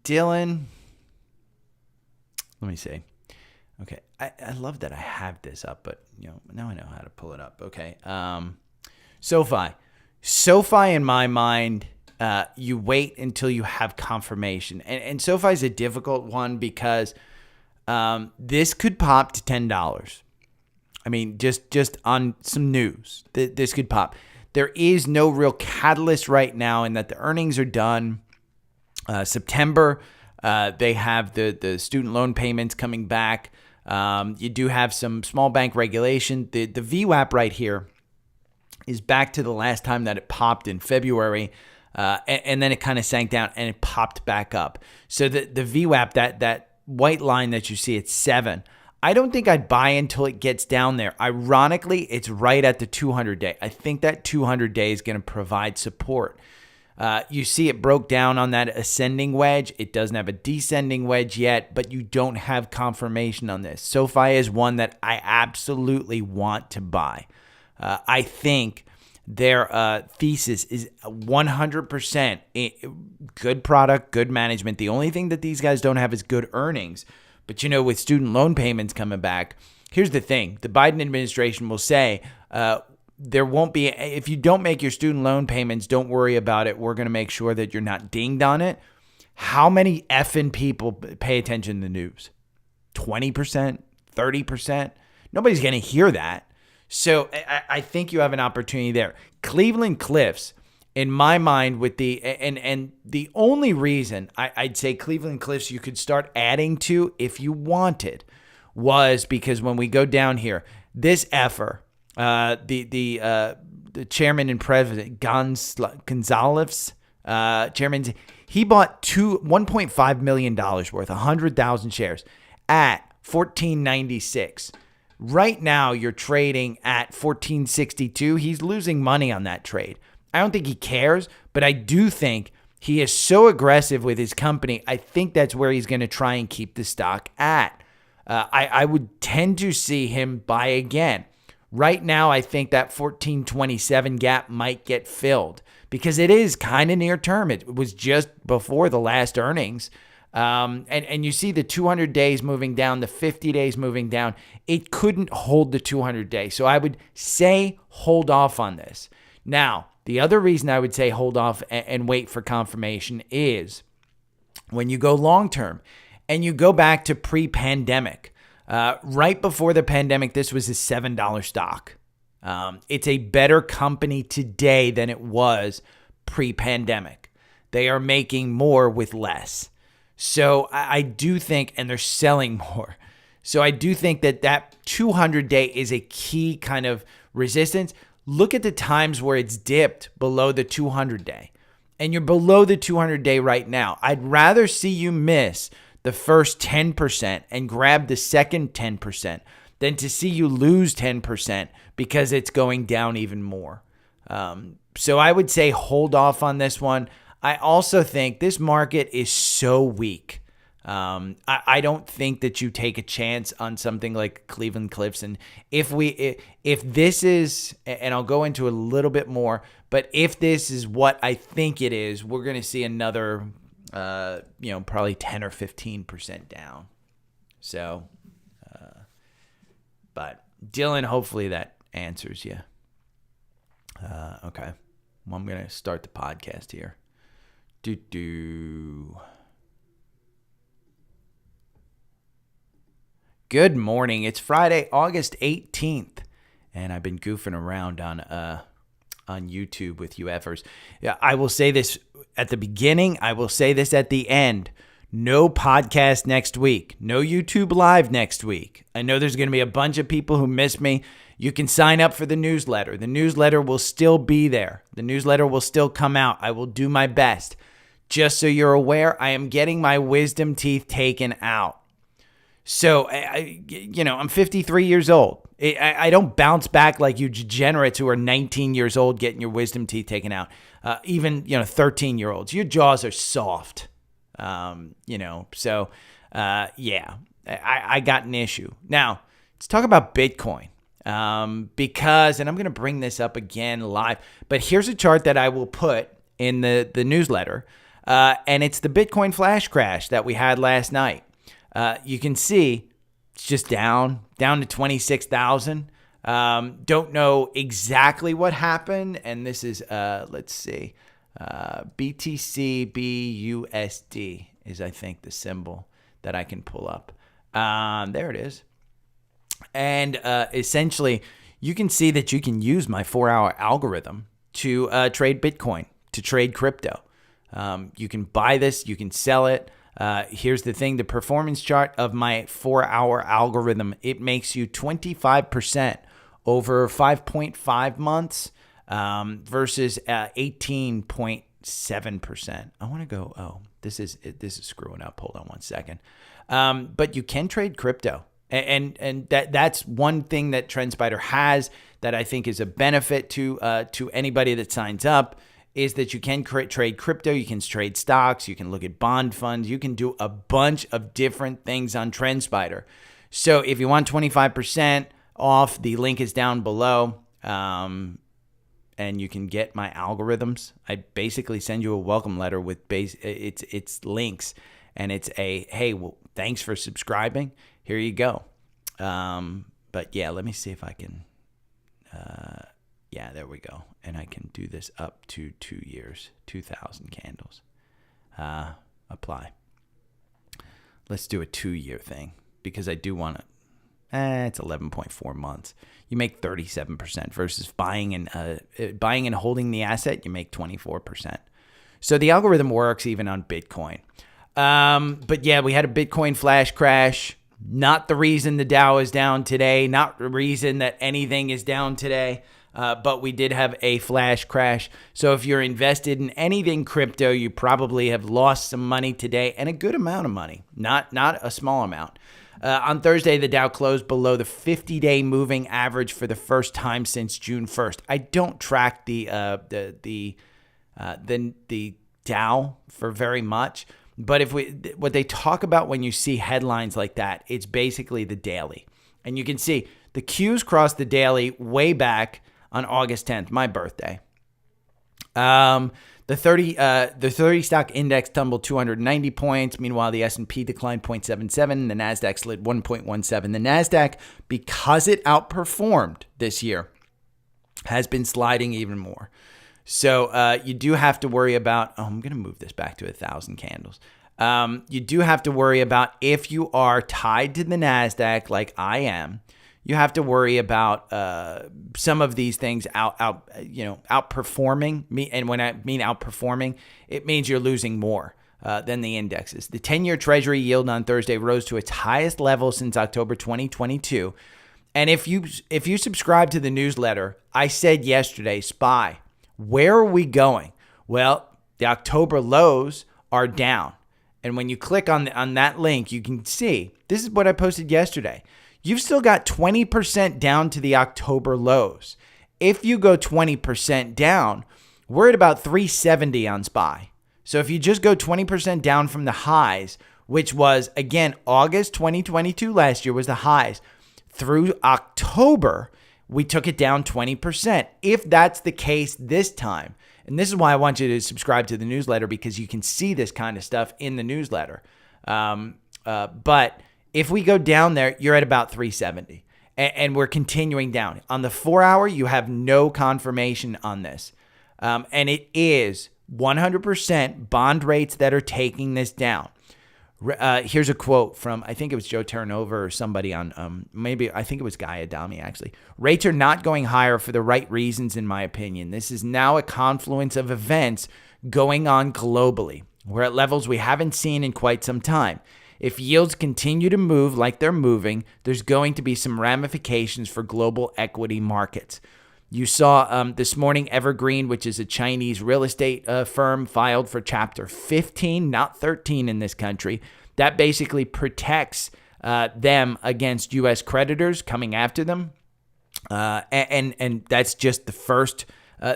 Speaker 1: Dylan. Let me see. Okay. I love that I have this up, but now I know how to pull it up. Okay. SOFI. SOFI, in my mind, you wait until you have confirmation. And SOFI is a difficult one because this could pop to $10. I mean, just on some news, this could pop. There is no real catalyst right now in that the earnings are done. September, they have the student loan payments coming back. You do have some small bank regulation. The VWAP right here is back to the last time that it popped in February, and then it kind of sank down and it popped back up. So the VWAP, that white line that you see, it's 7. I don't think I'd buy until it gets down there. Ironically, it's right at the 200-day. I think that 200-day is going to provide support. You see it broke down on that ascending wedge. It doesn't have a descending wedge yet, but you don't have confirmation on this. SOFI is one that I absolutely want to buy. I think their thesis is 100% good product, good management. The only thing that these guys don't have is good earnings. But, with student loan payments coming back, here's the thing. The Biden administration will say there won't be, if you don't make your student loan payments, don't worry about it. We're going to make sure that you're not dinged on it. How many effing people pay attention to the news? 20%, 30%? Nobody's going to hear that. So I think you have an opportunity there. Cleveland Cliffs, in my mind, with and the only reason I'd say Cleveland Cliffs you could start adding to if you wanted was because when we go down here, this effer, the chairman and president Gonzalez, chairman, he bought $1.5 million worth, 100,000 shares at $14.96. Right now, you're trading at $14.62. He's losing money on that trade. I don't think he cares, but I do think he is so aggressive with his company. I think that's where he's going to try and keep the stock at. I would tend to see him buy again. Right now, I think that 14.27 gap might get filled because it is kind of near term. It was just before the last earnings. And you see the 200 days moving down, the 50 days moving down. It couldn't hold the 200 days. So I would say hold off on this. Now, the other reason I would say hold off and wait for confirmation is when you go long-term and you go back to pre-pandemic. Right before the pandemic, this was a $7 stock. It's a better company today than it was pre-pandemic. They are making more with less. So I do think, and they're selling more. So I do think that 200-day is a key kind of resistance. Look at the times where it's dipped below the 200-day. And you're below the 200-day right now. I'd rather see you miss the first 10% and grab the second 10% than to see you lose 10% because it's going down even more. So I would say hold off on this one. I also think this market is so weak. I don't think that you take a chance on something like Cleveland Cliffs. And if this is, and I'll go into a little bit more, but if this is what I think it is, we're going to see another, probably 10 or 15% down. So, but Dylan, hopefully that answers you. Okay. Well, I'm going to start the podcast here. Good morning. It's Friday, August 18th, and I've been goofing around on YouTube with you effers. Yeah, I will say this at the beginning. I will say this at the end. No podcast next week. No YouTube Live next week. I know there's going to be a bunch of people who miss me. You can sign up for the newsletter. The newsletter will still be there. The newsletter will still come out. I will do my best. Just so you're aware, I am getting my wisdom teeth taken out. So, I'm 53 years old. I don't bounce back like you degenerates who are 19 years old getting your wisdom teeth taken out. Even 13-year-olds. Your jaws are soft. I got an issue. Now, let's talk about Bitcoin. Because, and I'm going to bring this up again live, but here's a chart that I will put in the newsletter. And it's the Bitcoin flash crash that we had last night. You can see it's just down to 26,000. Don't know exactly what happened. And this is, let's see, BTC BUSD is, I think, the symbol that I can pull up. There it is. And essentially, you can see that you can use my 4-hour algorithm to trade Bitcoin, to trade crypto. You can buy this, you can sell it. Here's the thing, the performance chart of my 4-hour algorithm, it makes you 25% over 5.5 months versus 18.7%. I want to go, this is screwing up. Hold on one second. But you can trade crypto. And that's one thing that TrendSpider has that I think is a benefit to anybody that signs up, is that you can trade crypto, you can trade stocks, you can look at bond funds, you can do a bunch of different things on TrendSpider. So if you want 25% off, the link is down below, and you can get my algorithms. I basically send you a welcome letter with it's links, and it's hey, well, thanks for subscribing. Here you go. But yeah, let me see if I can. Yeah, there we go. And I can do this up to 2 years, 2,000 candles. Apply. Let's do a 2-year thing because I do want to. It's 11.4 months. You make 37% versus buying and holding the asset. You make 24%. So the algorithm works even on Bitcoin. But yeah, we had a Bitcoin flash crash. Not the reason the Dow is down today. Not the reason that anything is down today. But we did have a flash crash. So if you're invested in anything crypto, you probably have lost some money today, and a good amount of money, not a small amount. On Thursday, the Dow closed below the 50-day moving average for the first time since June 1st. I don't track the Dow for very much, but what they talk about when you see headlines like that, it's basically the daily, and you can see the Qs crossed the daily way back on August 10th, my birthday. The 30 stock index tumbled 290 points. Meanwhile, the S&P declined 0.77. The NASDAQ slid 1.17. The NASDAQ, because it outperformed this year, has been sliding even more. So you do have to worry about, I'm going to move this back to 1,000 candles. You do have to worry about, if you are tied to the NASDAQ like I am, you have to worry about some of these things outperforming me. And when I mean outperforming, it means you're losing more than the indexes. The 10-year Treasury yield on Thursday rose to its highest level since October 2022. And if you subscribe to the newsletter, I said yesterday, SPY, where are we going? Well, the October lows are down. And when you click on that link, you can see, this is what I posted yesterday. You've still got 20% down to the October lows. If you go 20% down, we're at about 370 on SPY. So if you just go 20% down from the highs, which was, again, August 2022 last year was the highs, through October, we took it down 20%. If that's the case this time, and this is why I want you to subscribe to the newsletter, because you can see this kind of stuff in the newsletter. But if we go down there, you're at about 370, and we're continuing down. On the 4-hour, you have no confirmation on this. And it is 100% bond rates that are taking this down. Here's a quote from, I think it was Joe Terranova or somebody on, I think it was Guy Adami, actually. Rates are not going higher for the right reasons, in my opinion. This is now a confluence of events going on globally. We're at levels we haven't seen in quite some time. If yields continue to move like they're moving, there's going to be some ramifications for global equity markets. You saw this morning Evergreen, which is a Chinese real estate firm, filed for Chapter 15, not 13 in this country. That basically protects them against U.S. creditors coming after them. And that's just the first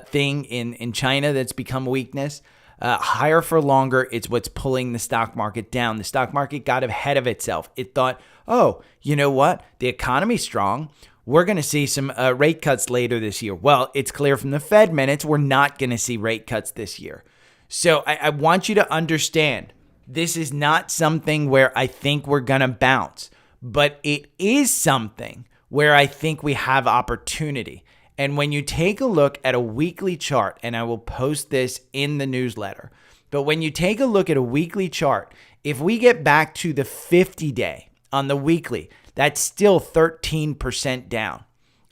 Speaker 1: thing in China that's become a weakness. Higher for longer, it's what's pulling the stock market down. The stock market got ahead of itself. It thought, oh, you know what? The economy's strong. We're going to see some rate cuts later this year. Well, it's clear from the Fed minutes, we're not going to see rate cuts this year. So I want you to understand, this is not something where I think we're going to bounce, but it is something where I think we have opportunity. And when you take a look at a weekly chart, and I will post this in the newsletter, but when you take a look at a weekly chart, if we get back to the 50-day on the weekly, that's still 13% down.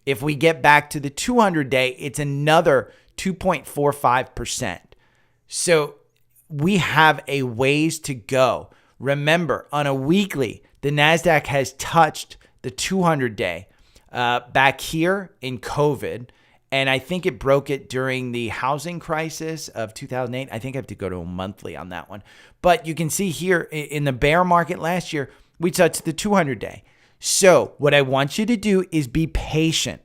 Speaker 1: If we get back to the 200-day, it's another 2.45%. So we have a ways to go. Remember, on a weekly, the NASDAQ has touched the 200-day back here in COVID. And I think it broke it during the housing crisis of 2008. I think I have to go to a monthly on that one. But you can see here in the bear market last year, we touched the 200-day. So what I want you to do is be patient.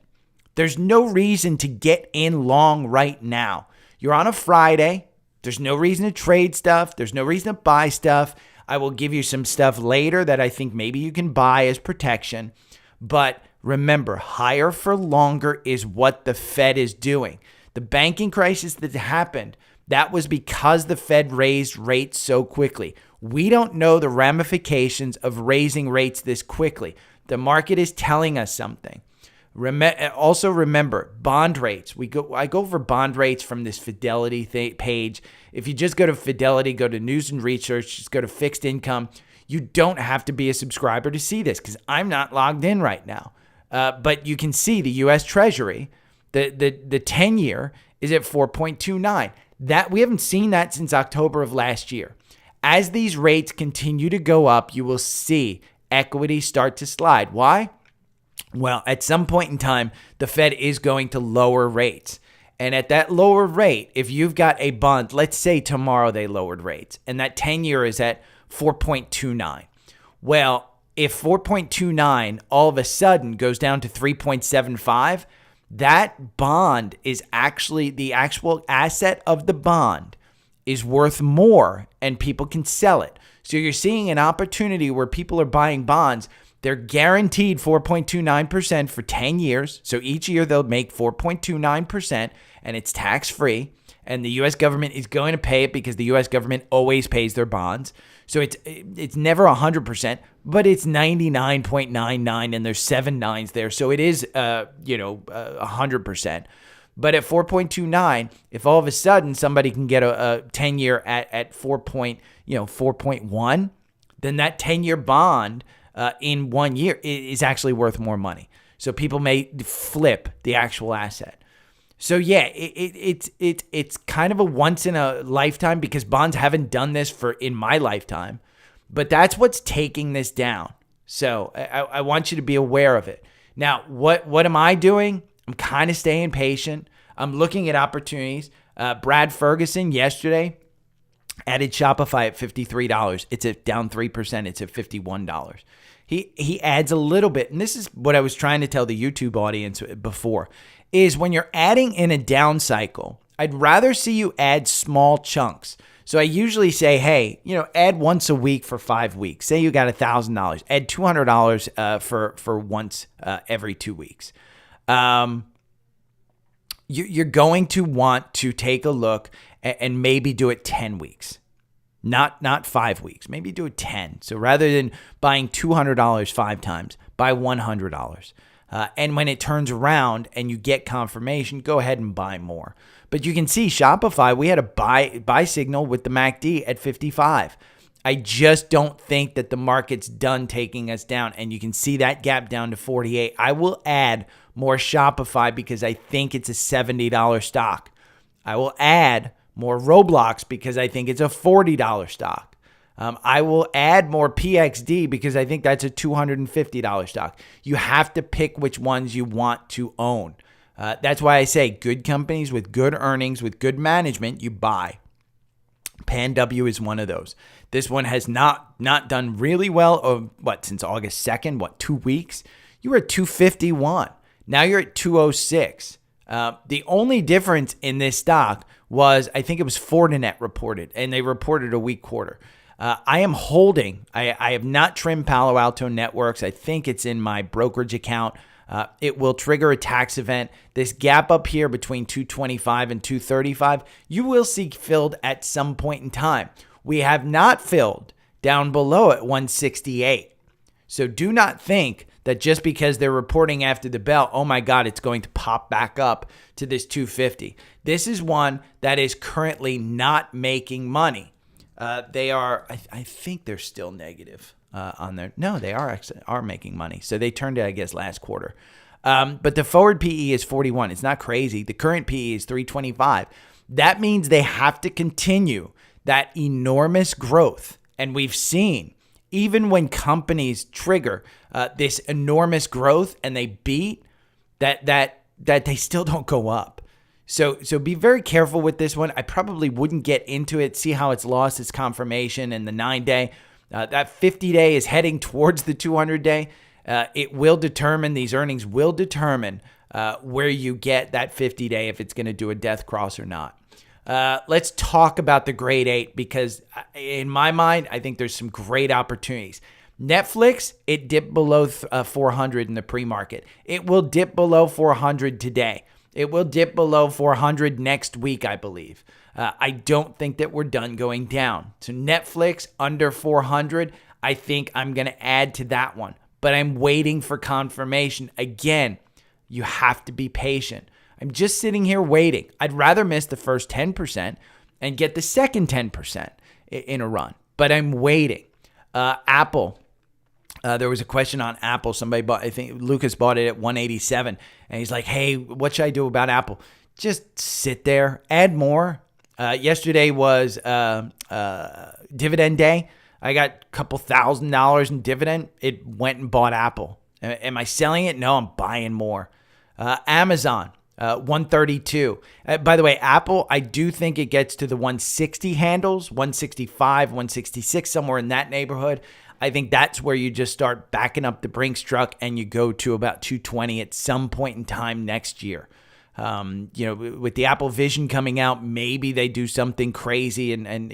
Speaker 1: There's no reason to get in long right now. You're on a Friday. There's no reason to trade stuff. There's no reason to buy stuff. I will give you some stuff later that I think maybe you can buy as protection. But remember, higher for longer is what the Fed is doing. The banking crisis that happened, that was because the Fed raised rates so quickly. We don't know the ramifications of raising rates this quickly. The market is telling us something. Also remember, bond rates. I go over bond rates from this Fidelity page. If you just go to Fidelity, go to News and Research, just go to fixed income. You don't have to be a subscriber to see this because I'm not logged in right now. But you can see the U.S. Treasury, the 10-year is at 4.29. That we haven't seen that since October of last year. As these rates continue to go up, you will see equity start to slide. Why? Well, at some point in time, the Fed is going to lower rates. And at that lower rate, if you've got a bond, let's say tomorrow they lowered rates, and that 10-year is at 4.29. Well, if 4.29 all of a sudden goes down to 3.75, that bond is actually, the actual asset of the bond is worth more and people can sell it. So you're seeing an opportunity where people are buying bonds. They're guaranteed 4.29% for 10 years. So each year they'll make 4.29% and it's tax-free. And the U.S. government is going to pay it because the U.S. government always pays their bonds. So it's never 100%, but it's 99.99 and there's 7 nines there. So it is 100%. But at 4.29, if all of a sudden somebody can get a 10-year at 4.1, then that 10-year bond in 1 year is actually worth more money. So people may flip the actual asset. So yeah, it's kind of a once in a lifetime because bonds haven't done this in my lifetime, but that's what's taking this down. So I want you to be aware of it. Now, what am I doing? I'm kind of staying patient. I'm looking at opportunities. Brad Ferguson yesterday added Shopify at $53. It's at down 3%. It's at $51. He adds a little bit, and this is what I was trying to tell the YouTube audience before, is when you're adding in a down cycle, I'd rather see you add small chunks. So I usually say, hey, add once a week for 5 weeks. Say you got $1,000, add $200 for once every 2 weeks. You're going to want to take a look and maybe do it 10 weeks. Not 5 weeks. Maybe do it 10. So rather than buying $200 5 times, buy $100. And when it turns around and you get confirmation, go ahead and buy more. But you can see Shopify, we had a buy signal with the MACD at 55. I just don't think that the market's done taking us down. And you can see that gap down to 48. I will add more Shopify because I think it's a $70 stock. I will add more Roblox because I think it's a $40 stock. I will add more PXD because I think that's a $250 stock. You have to pick which ones you want to own. That's why I say good companies with good earnings, with good management, you buy. PanW is one of those. This one has not done really well. Since August 2nd, 2 weeks? You were at 251. Now you're at 206. The only difference in this stock was, I think it was Fortinet reported, and they reported a weak quarter. I am holding. I have not trimmed Palo Alto Networks. I think it's in my brokerage account. It will trigger a tax event. This gap up here between 225 and 235, you will see filled at some point in time. We have not filled down below at 168. So do not think that just because they're reporting after the bell, oh my God, it's going to pop back up to this 250. This is one that is currently not making money. They are, I think they're still negative on there. No, they are making money. So they turned it, I guess, last quarter. But the forward PE is 41. It's not crazy. The current PE is 325. That means they have to continue that enormous growth. And we've seen, even when companies trigger this enormous growth and they beat, that they still don't go up. So be very careful with this one. I probably wouldn't get into it, see how it's lost its confirmation in the 9-day. That 50-day is heading towards the 200-day. It will determine, these earnings will determine where you get that 50-day, if it's going to do a death cross or not. Let's talk about the grade 8 because in my mind, I think there's some great opportunities. Netflix, it dipped below 400 in the pre-market. It will dip below 400 today. It will dip below 400 next week, I believe. I don't think that we're done going down. So Netflix under 400, I think I'm going to add to that one. But I'm waiting for confirmation. Again, you have to be patient. I'm just sitting here waiting. I'd rather miss the first 10% and get the second 10% in a run. But I'm waiting. Apple. There was a question on Apple. Somebody bought, I think Lucas bought it at 187. And he's like, hey, what should I do about Apple? Just sit there, add more. Yesterday was dividend day. I got a couple $1,000 in dividend. It went and bought Apple. Am I selling it? No, I'm buying more. Amazon, 132. By the way, Apple, I do think it gets to the 160 handles, 165, 166, somewhere in that neighborhood. I think that's where you just start backing up the Brinks truck and you go to about 220 at some point in time next year. With the Apple Vision coming out, maybe they do something crazy and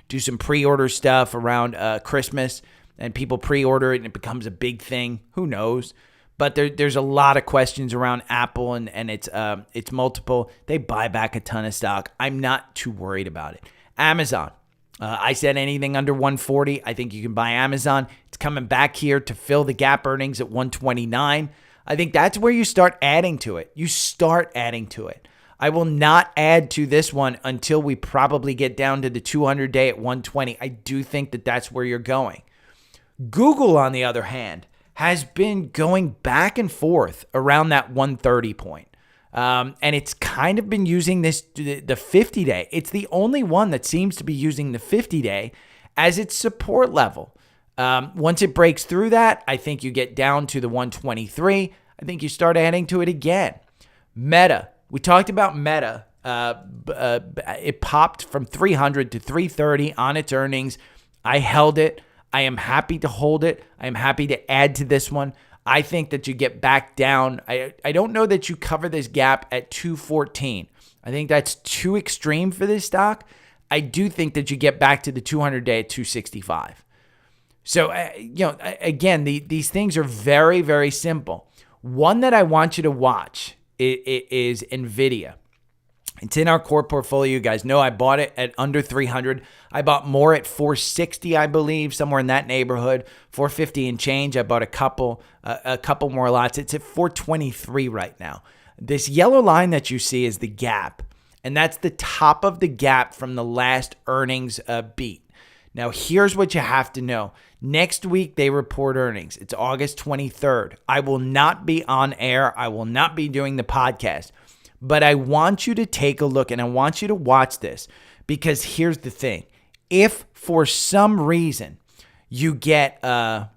Speaker 1: do some pre-order stuff around Christmas and people pre-order it and it becomes a big thing. Who knows? But there's a lot of questions around Apple and it's multiple. They buy back a ton of stock. I'm not too worried about it. Amazon. I said anything under 140, I think you can buy Amazon. It's coming back here to fill the gap earnings at 129. I think that's where you start adding to it. You start adding to it. I will not add to this one until we probably get down to the 200-day at 120. I do think that that's where you're going. Google, on the other hand, has been going back and forth around that 130 point. And it's kind of been using the 50-day. It's the only one that seems to be using the 50-day as its support level. Once it breaks through that, I think you get down to the 123. I think you start adding to it again. Meta. We talked about Meta. It popped from 300 to 330 on its earnings. I held it. I am happy to hold it. I am happy to add to this one. I think that you get back down. I don't know that you cover this gap at 214. I think that's too extreme for this stock. I do think that you get back to the 200-day at 265. So, again, these things are very, very simple. One that I want you to watch is NVIDIA. It's in our core portfolio. You guys know I bought it at under 300. I bought more at 460, I believe, somewhere in that neighborhood. 450 and change. I bought a couple more lots. It's at 423 right now. This yellow line that you see is the gap, and that's the top of the gap from the last earnings beat. Now, here's what you have to know. Next week, they report earnings. It's August 23rd. I will not be on air. I will not be doing the podcast. But I want you to take a look and I want you to watch this, because here's the thing. If for some reason you get a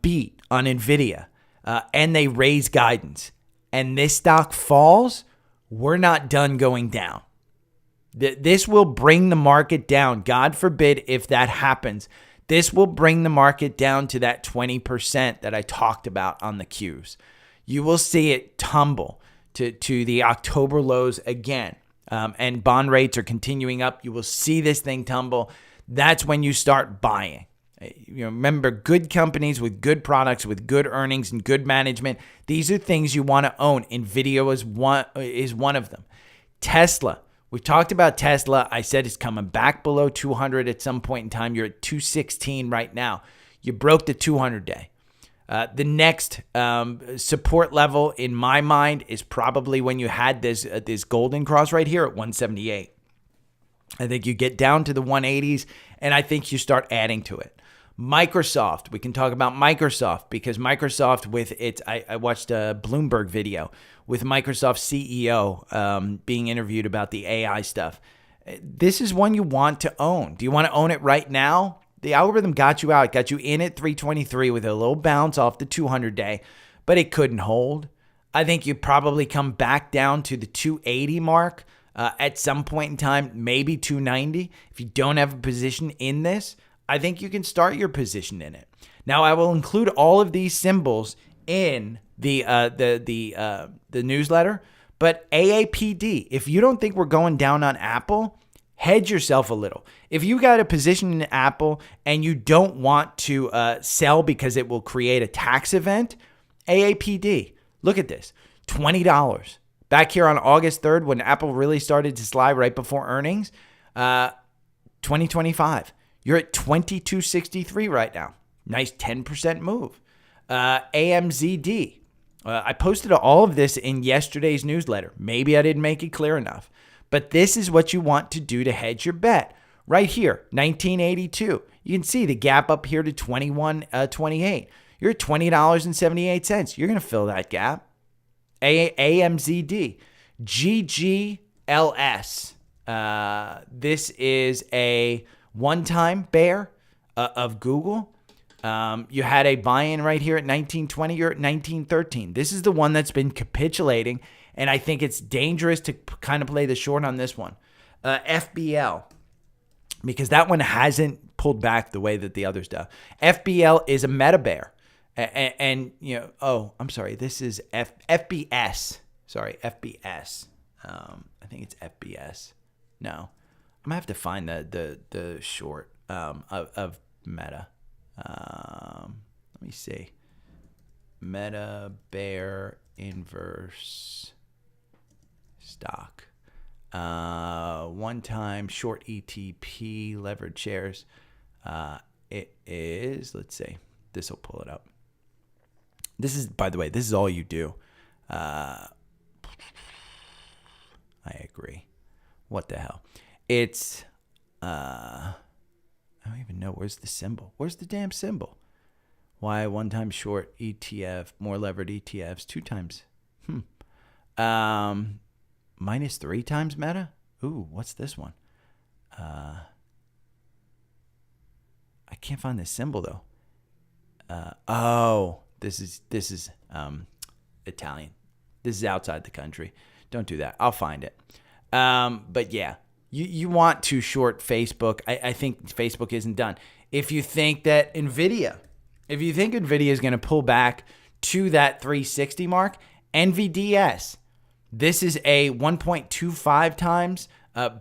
Speaker 1: beat on NVIDIA and they raise guidance and this stock falls, we're not done going down. This will bring the market down. God forbid if that happens. This will bring the market down to that 20% that I talked about on the Qs. You will see it tumble to the October lows again. And bond rates are continuing up. You will see this thing tumble. That's when you start buying. Remember, good companies with good products, with good earnings and good management. These are things you want to own. NVIDIA is one of them. Tesla. We've talked about Tesla. I said it's coming back below 200 at some point in time. You're at 216 right now. You broke the 200-day. The next support level in my mind is probably when you had this golden cross right here at 178. I think you get down to the 180s, and I think you start adding to it. Microsoft. We can talk about Microsoft because Microsoft with its, I watched a Bloomberg video with Microsoft CEO being interviewed about the AI stuff. This is one you want to own. Do you want to own it right now? The algorithm got you out, got you in at 323 with a little bounce off the 200-day, but it couldn't hold. I think you probably come back down to the 280 mark at some point in time, maybe 290. If you don't have a position in this, I think you can start your position in it. Now, I will include all of these symbols in the newsletter, but AAPD, if you don't think we're going down on Apple, hedge yourself a little. If you got a position in Apple and you don't want to sell because it will create a tax event, AAPD, look at this, $20. Back here on August 3rd when Apple really started to slide right before earnings, 2025. You're at 2263 right now. Nice 10% move. AMZD. I posted all of this in yesterday's newsletter. Maybe I didn't make it clear enough. But this is what you want to do to hedge your bet. Right here, 1982. You can see the gap up here to 21.28. You're at $20.78. You're going to fill that gap. AMZD. GGLS. This is a one-time bear of Google. You had a buy-in right here at 1920. You're at 1913. This is the one that's been capitulating, and I think it's dangerous to kind of play the short on this one. FBL, because that one hasn't pulled back the way that the others do. FBL is a meta bear. And I'm sorry, this is FBS. Sorry, FBS. I think it's FBS. No, I'm gonna have to find the short of Meta. Let me see. Meta bear inverse stock. One time short ETP levered shares. It is. Let's see. This will pull it up. This is, by the way, this is all you do. I agree. What the hell? It's, I don't even know. Where's the symbol? Where's the damn symbol? Why one time short ETF, more levered ETFs, 2 times. Minus 3 times meta? Ooh, what's this one? I can't find the symbol though. This is Italian. This is outside the country. Don't do that. I'll find it. But yeah, you want to short Facebook. I think Facebook isn't done. If you think that NVIDIA is going to pull back to that 360 mark, NVDS, this is a 1.25 times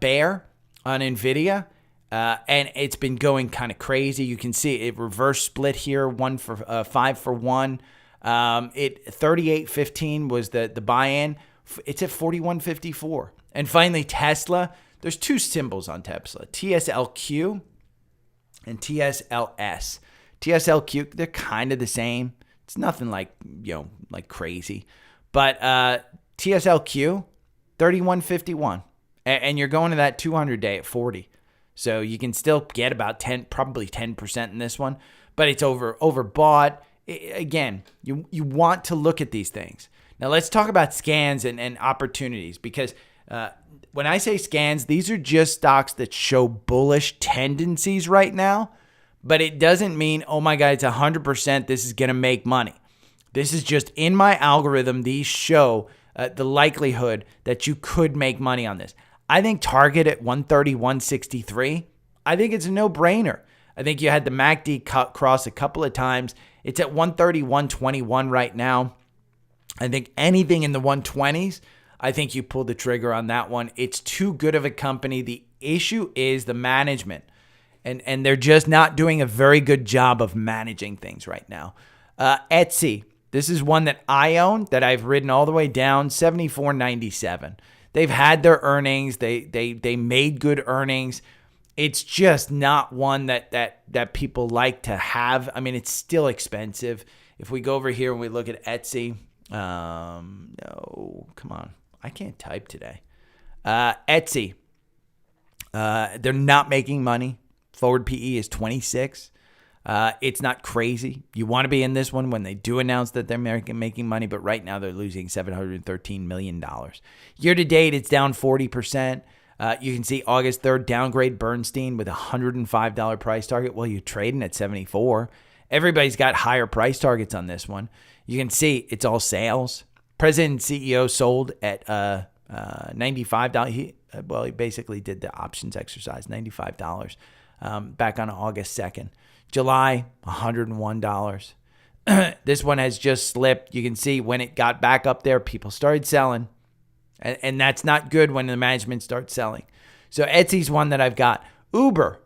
Speaker 1: bear on NVIDIA. And it's been going kind of crazy. You can see it reverse split here, 5 for 1. It 38.15 was the buy-in. It's at 41.54. And finally, Tesla. There's 2 symbols on Tesla: TSLQ and TSLS. TSLQ, they're kind of the same. It's nothing like crazy, but TSLQ 31.51, and you're going to that 200-day at 40. So you can still get about 10, probably 10% in this one, but it's overbought. Again, you want to look at these things. Now let's talk about scans and opportunities, because when I say scans, these are just stocks that show bullish tendencies right now, but it doesn't mean, oh my God, it's 100% this is going to make money. This is just in my algorithm. These show the likelihood that you could make money on this. I think Target at 130, 163, I think it's a no-brainer. I think you had the MACD cross a couple of times. It's at 130, 121 right now. I think anything in the 120s, I think you pull the trigger on that one. It's too good of a company. The issue is the management, and they're just not doing a very good job of managing things right now. Etsy, this is one that I own, that I've ridden all the way down, 74.97. They've had their earnings. They made good earnings. It's just not one that people like to have. I mean, it's still expensive. If we go over here and we look at Etsy, no, come on. I can't type today. Etsy, they're not making money. Forward PE is 26. It's not crazy. You want to be in this one when they do announce that they're making money, but right now they're losing $713 million. Year to date, it's down 40%. You can see August 3rd, downgrade Bernstein with a $105 price target. Well, you're trading at 74. Everybody's got higher price targets on this one. You can see it's all sales. President and CEO sold at $95. He basically did the options exercise, $95 back on August 2nd. July, $101. This one has just slipped. You can see when it got back up there, people started selling. And that's not good when the management starts selling. So Etsy's one that I've got. Uber.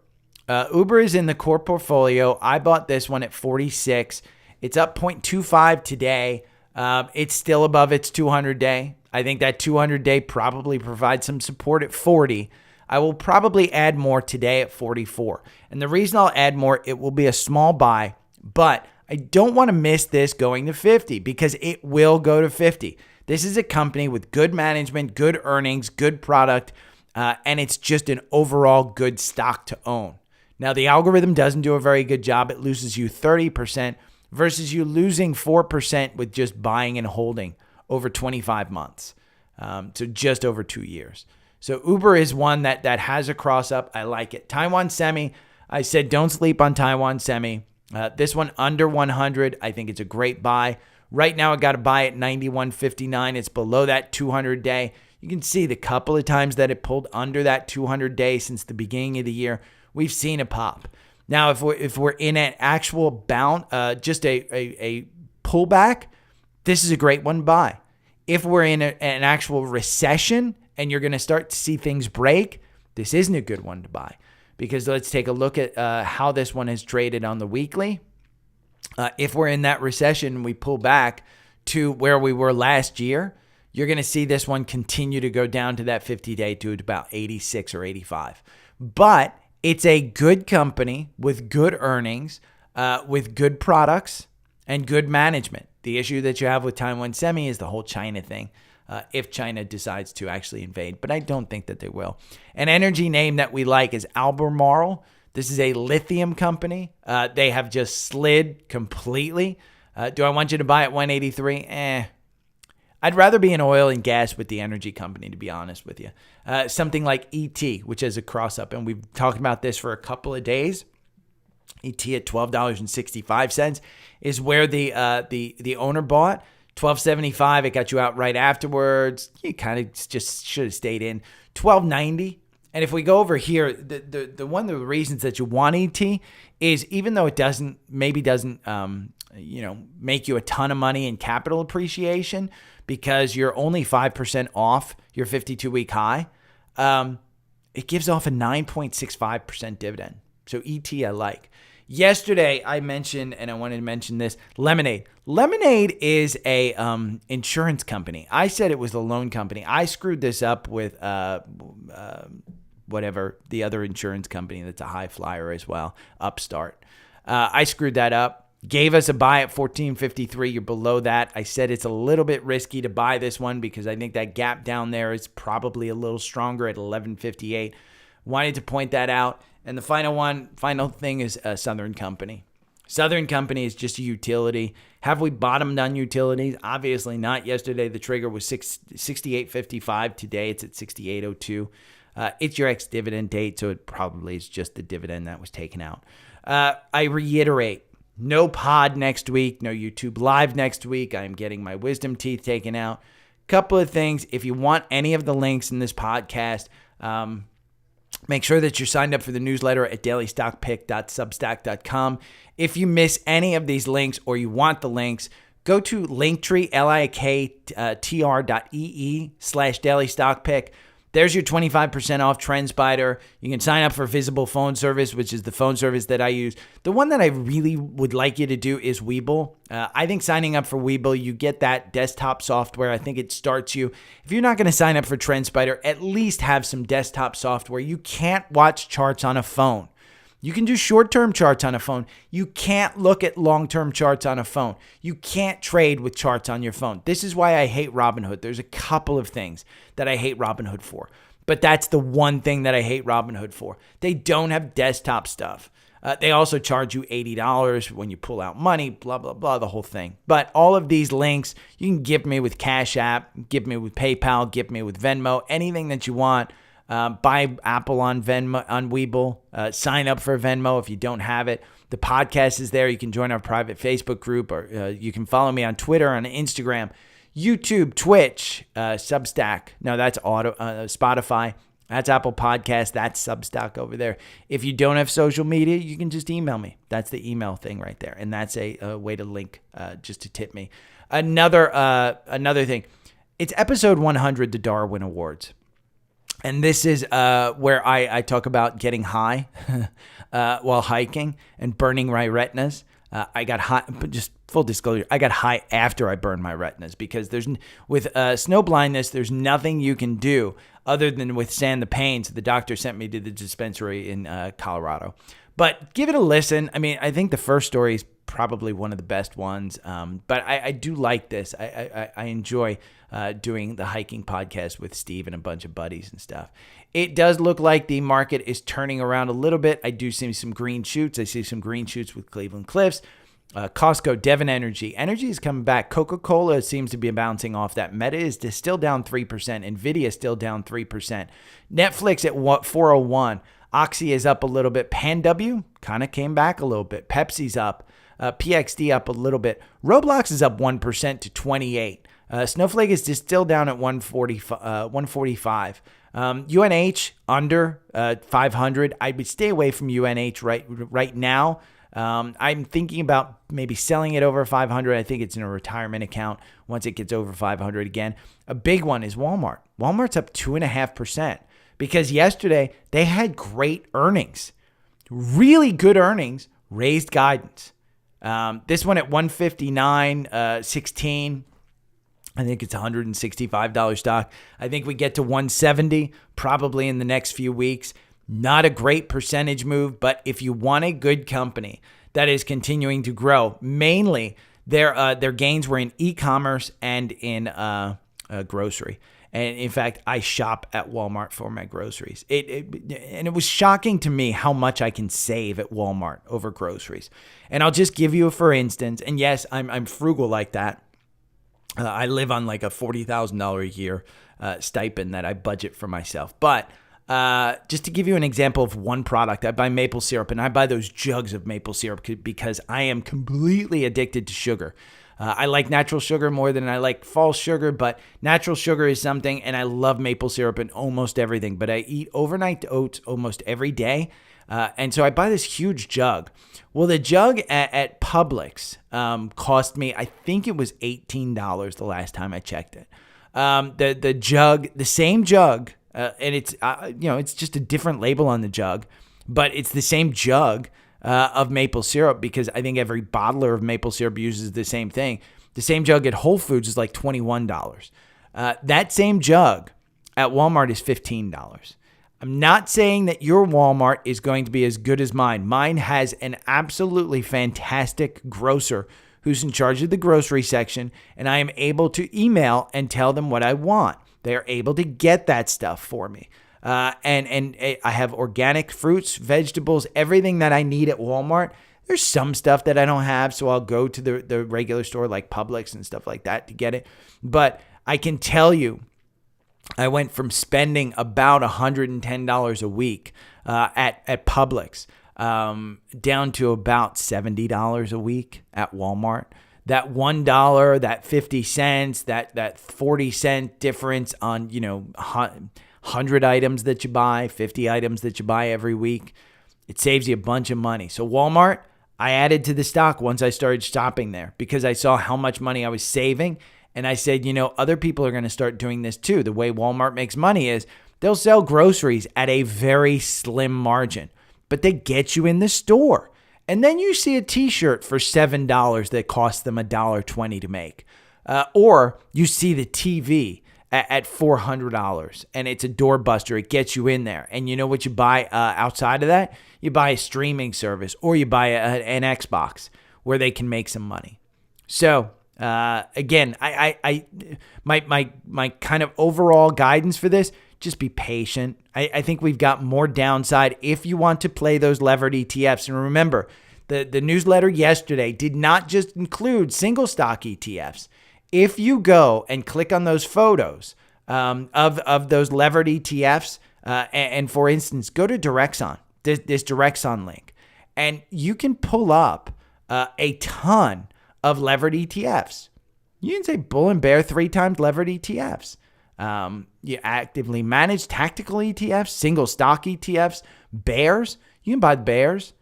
Speaker 1: Uber is in the core portfolio. I bought this one at 46. It's up 0.25 today. It's still above its 200-day. I think that 200-day probably provides some support at 40. I will probably add more today at 44. And the reason I'll add more, it will be a small buy, but I don't want to miss this going to 50 because it will go to 50. This is a company with good management, good earnings, good product, and it's just an overall good stock to own. Now, the algorithm doesn't do a very good job. It loses you 30% versus you losing 4% with just buying and holding over 25 months. So just over 2 years. So Uber is one that has a cross up. I like it. Taiwan Semi, I said don't sleep on Taiwan Semi. This one under 100. I think it's a great buy. Right now, I got to buy at 91.59. It's below that 200-day. You can see the couple of times that it pulled under that 200-day since the beginning of the year. We've seen a pop. Now, if we're in an actual bound, just a pullback, this is a great one to buy. If we're in an actual recession and you're going to start to see things break, this isn't a good one to buy. Because let's take a look at how this one has traded on the weekly. If we're in that recession, we pull back to where we were last year, you're going to see this one continue to go down to that 50-day to about 86 or 85. But it's a good company with good earnings, with good products, and good management. The issue that you have with Taiwan Semi is the whole China thing, if China decides to actually invade. But I don't think that they will. An energy name that we like is Albemarle. This is a lithium company. They have just slid completely. Do I want you to buy at 183? I'd rather be in oil and gas with the energy company, to be honest with you. Something like ET, which is a cross-up, and we've talked about this for a couple of days. ET at $12.65 is where the owner bought. $12.75, it got you out right afterwards. You kind of just should have stayed in. $12.90. And if we go over here, the one of the reasons that you want ET is even though it doesn't make you a ton of money in capital appreciation because you're only 5% off your 52-week high, it gives off a 9.65% dividend. So ET I like. Yesterday I mentioned, and I wanted to mention this, Lemonade. Lemonade is a insurance company. I said it was a loan company. I screwed this up with whatever, the other insurance company that's a high flyer as well, Upstart. I screwed that up. Gave us a buy at $14.53. You're below that. I said it's a little bit risky to buy this one because I think that gap down there is probably a little stronger at $11.58. Wanted to point that out. And the final thing is Southern Company. Southern Company is just a utility. Have we bottomed on utilities? Obviously not. Yesterday, the trigger was 68.55. Today, it's at 68.02. It's your ex-dividend date, so it probably is just the dividend that was taken out. I reiterate, no pod next week, no YouTube Live next week. I'm getting my wisdom teeth taken out. Couple of things. If you want any of the links in this podcast, make sure that you're signed up for the newsletter at dailystockpick.substack.com. If you miss any of these links or you want the links, go to Linktree, liktr.ee/dailystockpick. There's your 25% off TrendSpider. You can sign up for Visible Phone Service, which is the phone service that I use. The one that I really would like you to do is Webull. I think signing up for Webull, you get that desktop software. I think it starts you. If you're not going to sign up for TrendSpider, at least have some desktop software. You can't watch charts on a phone. You can do short-term charts on a phone. You can't look at long-term charts on a phone. You can't trade with charts on your phone. This is why I hate Robinhood. There's a couple of things that I hate Robinhood for, but that's the one thing that I hate Robinhood for. They don't have desktop stuff. They also charge you $80 when you pull out money, blah, blah, blah, the whole thing. But all of these links, you can give me with Cash App, give me with PayPal, give me with Venmo, anything that you want. Buy Apple on Venmo, on Webull. Sign up for Venmo if you don't have it. The podcast is there. You can join our private Facebook group, or you can follow me on Twitter, on Instagram, YouTube, Twitch, Substack. No, that's Spotify. That's Apple Podcast. That's Substack over there. If you don't have social media, you can just email me. That's the email thing right there, and that's a way to link just to tip me. Another thing. It's episode 100, the Darwin Awards. And this is where I talk about getting high while hiking and burning my retinas. I got high, but just full disclosure, I got high after I burned my retinas because with snow blindness, there's nothing you can do other than withstand the pain. So the doctor sent me to the dispensary in Colorado. But give it a listen. I mean, I think the first story is probably one of the best ones. But I do like this. I enjoy doing the hiking podcast with Steve and a bunch of buddies and stuff. It does look like the market is turning around a little bit. I do see some green shoots. I see some green shoots with Cleveland Cliffs, Costco, Devon Energy. Energy is coming back. Coca-Cola seems to be bouncing off that. Meta is still down 3%. Nvidia is still down 3%. Netflix at 401. Oxy is up a little bit. PanW kind of came back a little bit. Pepsi's up. PXD up a little bit. Roblox is up 1% to 28. Snowflake is just still down at 145. UNH under 500. I would stay away from UNH right now. I'm thinking about maybe selling it over 500. I think it's in a retirement account once it gets over 500 again. A big one is Walmart. Walmart's up 2.5%. Because yesterday they had great earnings, really good earnings, raised guidance. This one at $159.16. I think it's $165 stock. I think we get to 170 probably in the next few weeks. Not a great percentage move, but if you want a good company that is continuing to grow, mainly their gains were in e-commerce and in grocery. And in fact, I shop at Walmart for my groceries. And it was shocking to me how much I can save at Walmart over groceries. And I'll just give you a for instance. And yes, I'm frugal like that. I live on like a $40,000 a year stipend that I budget for myself. But just to give you an example of one product, I buy maple syrup, and I buy those jugs of maple syrup because I am completely addicted to sugar. I like natural sugar more than I like false sugar, but natural sugar is something, and I love maple syrup in almost everything. But I eat overnight oats almost every day, and so I buy this huge jug. Well, the jug at Publix cost me, I think it was $18 the last time I checked it. The jug, the same jug, and it's it's just a different label on the jug, but it's the same jug of maple syrup because I think every bottler of maple syrup uses the same thing. The same jug at Whole Foods is like $21. That same jug at Walmart is $15. I'm not saying that your Walmart is going to be as good as mine. Mine has an absolutely fantastic grocer who's in charge of the grocery section, and I am able to email and tell them what I want. They're able to get that stuff for me. And I have organic fruits, vegetables, everything that I need at Walmart. There's some stuff that I don't have, so I'll go to the regular store like Publix and stuff like that to get it. But I can tell you, I went from spending about $110 a week at Publix down to about $70 a week at Walmart. That $1, that 50 cents, that 40-cent difference on, 100 items that you buy, 50 items that you buy every week, it saves you a bunch of money. So Walmart, I added to the stock once I started shopping there because I saw how much money I was saving. And I said, other people are going to start doing this too. The way Walmart makes money is they'll sell groceries at a very slim margin, but they get you in the store. And then you see a t-shirt for $7 that costs them $1.20 to make. Or you see the TV at $400 and it's a doorbuster. It gets you in there. And you know what you buy outside of that? You buy a streaming service or you buy an Xbox where they can make some money. So again, my kind of overall guidance for this, just be patient. I think we've got more downside if you want to play those levered ETFs. And remember, the newsletter yesterday did not just include single stock ETFs. If you go and click on those photos of those levered ETFs, and for instance, go to Direxon, this Direxon link, and you can pull up a ton of levered ETFs. You can say bull and bear 3 times levered ETFs. You actively manage tactical ETFs, single stock ETFs, bears. You can buy the bears.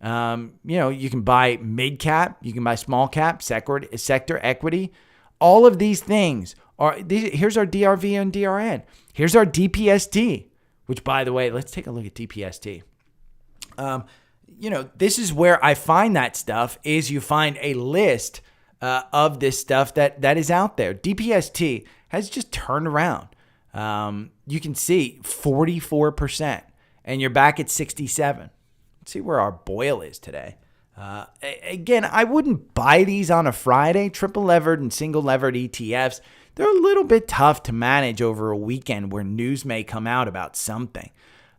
Speaker 1: You can buy mid cap. You can buy small cap, sector equity. All of these things here's our DRV and DRN. Here's our DPST, which by the way, let's take a look at DPST. This is where I find that stuff is you find a list of this stuff that is out there. DPST has just turned around. You can see 44% and you're back at 67. Let's see where our BOIL is today. Again, I wouldn't buy these on a Friday. Triple levered and single levered ETFs, they're a little bit tough to manage over a weekend where news may come out about something.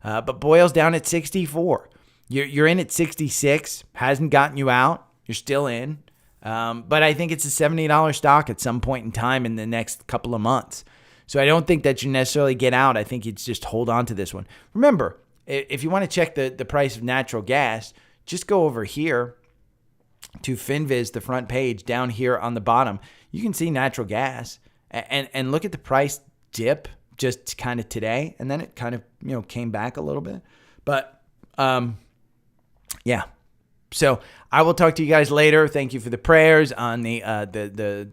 Speaker 1: But BOIL's down at 64. You're in at 66, hasn't gotten you out. You're still in. But I think it's a $70 stock at some point in time in the next couple of months. So I don't think that you necessarily get out. I think you just hold on to this one. Remember, if you want to check the price of natural gas, just go over here to FinViz, the front page, down here on the bottom. You can see natural gas and look at the price dip just kind of today. And then it kind of, came back a little bit. But, yeah. So I will talk to you guys later. Thank you for the prayers on the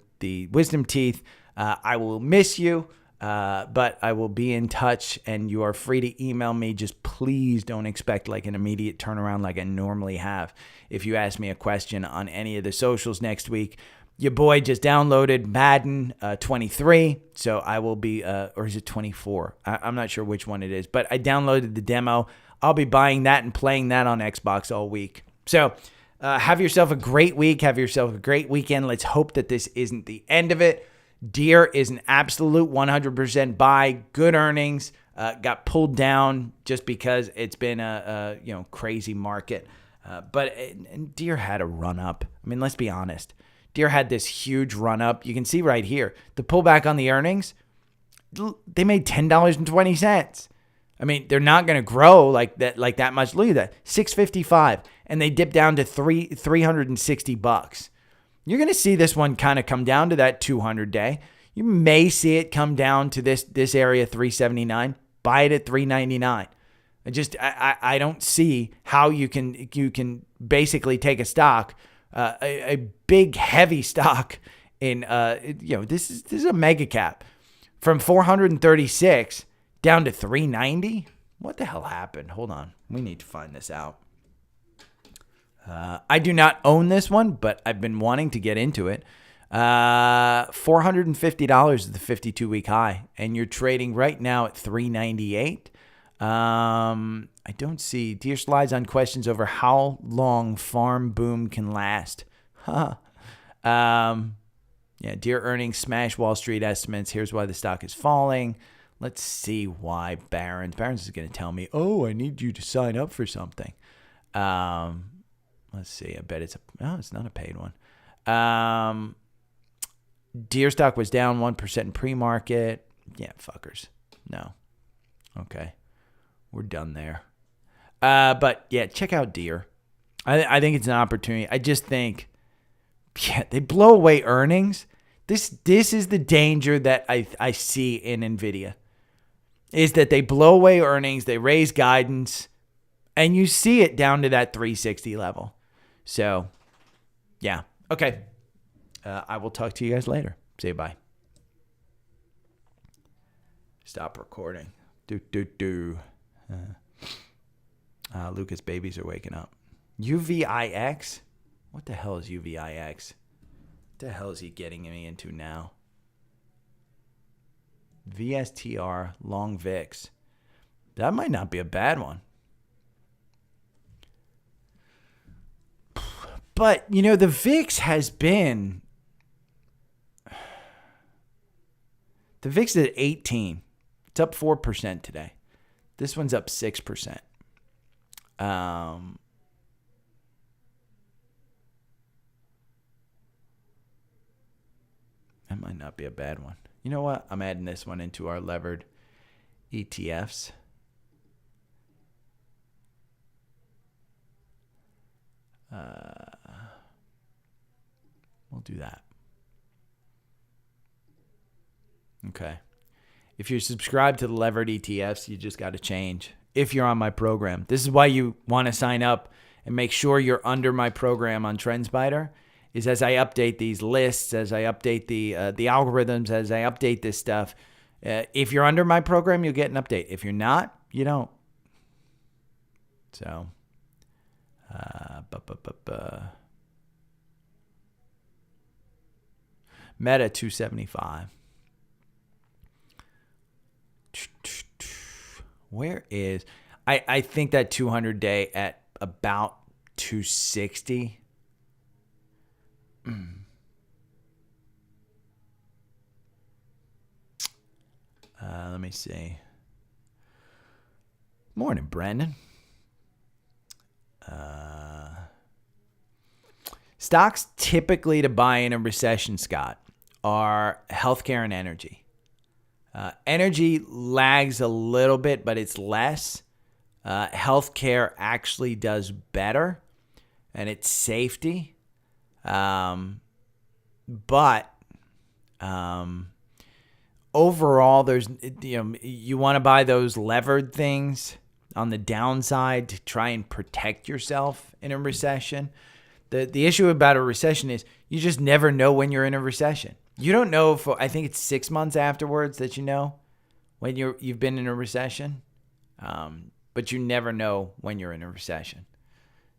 Speaker 1: wisdom teeth. I will miss you, but I will be in touch, and you are free to email me. Just please don't expect like an immediate turnaround like I normally have. If you ask me a question on any of the socials next week, your boy just downloaded Madden 23, so I will be, or is it 24? I'm not sure which one it is, but I downloaded the demo. I'll be buying that and playing that on Xbox all week. So have yourself a great week. Have yourself a great weekend. Let's hope that this isn't the end of it. Deere is an absolute 100% buy. Good earnings. Got pulled down just because it's been a crazy market. But Deere had a run up. I mean, let's be honest. Deere had this huge run up. You can see right here the pullback on the earnings. They made $10.20. I mean, they're not going to grow like that much. Look at that, $6.55, and they dip down to $360. You're going to see this one kind of come down to that 200-day. You may see it come down to this area, 379. Buy it at 399. I don't see how you can basically take a stock, a big heavy stock in this is a mega cap from 436 down to 390. What the hell happened? Hold on, we need to find this out. I do not own this one, but I've been wanting to get into it. $450 is the 52-week high, and you're trading right now at $398. I don't see Deere slides on questions over how long farm boom can last. Deere earnings smash Wall Street estimates. Here's why the stock is falling. Let's see why Barron's is going to tell me, oh, I need you to sign up for something. Let's see. I bet it's it's not a paid one. Deer stock was down 1% in pre-market. Yeah, fuckers. No. Okay. We're done there. But yeah, check out Deer. I think it's an opportunity. I just think, they blow away earnings. This is the danger that I see in NVIDIA, is that they blow away earnings, they raise guidance, and you see it down to that 360 level. So, yeah. Okay. I will talk to you guys later. Say bye. Stop recording. Lucas' babies are waking up. UVIX? What the hell is UVIX? What the hell is he getting me into now? VSTR, long VIX. That might not be a bad one. But, the VIX has been... The VIX is at 18. It's up 4% today. This one's up 6%. That might not be a bad one. You know what? I'm adding this one into our levered ETFs. We'll do that. Okay. If you're subscribed to the levered ETFs, you just got to change. If you're on my program, this is why you want to sign up and make sure you're under my program on TrendSpider. Is as I update these lists, as I update the algorithms, as I update this stuff. If you're under my program, you'll get an update. If you're not, you don't. So, Meta 275. Where is... I think that 200-day at about 260. Let me see. Morning, Brandon. Stocks typically to buy in a recession, Scott, are healthcare and energy. Energy lags a little bit, but it's less. Healthcare actually does better, and it's safety. But overall, there's you want to buy those levered things on the downside to try and protect yourself in a recession. The issue about a recession is you just never know when you're in a recession. You don't know I think it's 6 months afterwards that you know when you've been in a recession. But you never know when you're in a recession.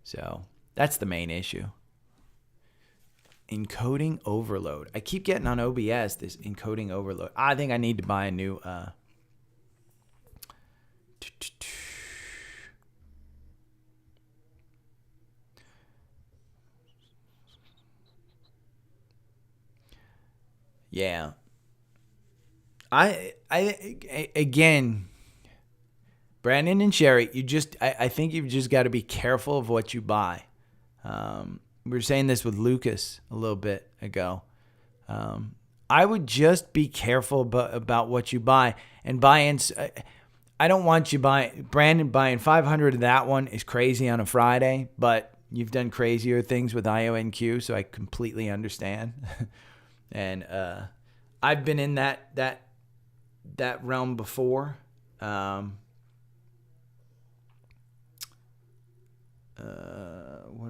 Speaker 1: So that's the main issue. Encoding overload. I keep getting on OBS this encoding overload. I think I need to buy a new yeah. I again, Brandon and Sherry, I think you've just got to be careful of what you buy. We were saying this with Lucas a little bit ago. I would just be careful about what you buy and buy in. I don't want you Brandon buying 500 of that one is crazy on a Friday, but you've done crazier things with IONQ, so I completely understand. And I've been in that realm before. What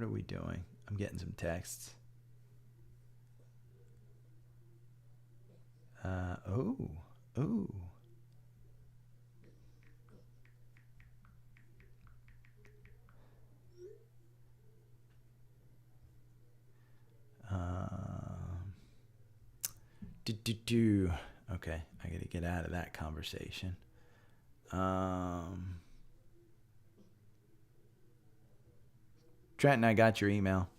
Speaker 1: are we doing? I'm getting some texts. Ooh. Okay, I got to get out of that conversation. Trenton, I got your email.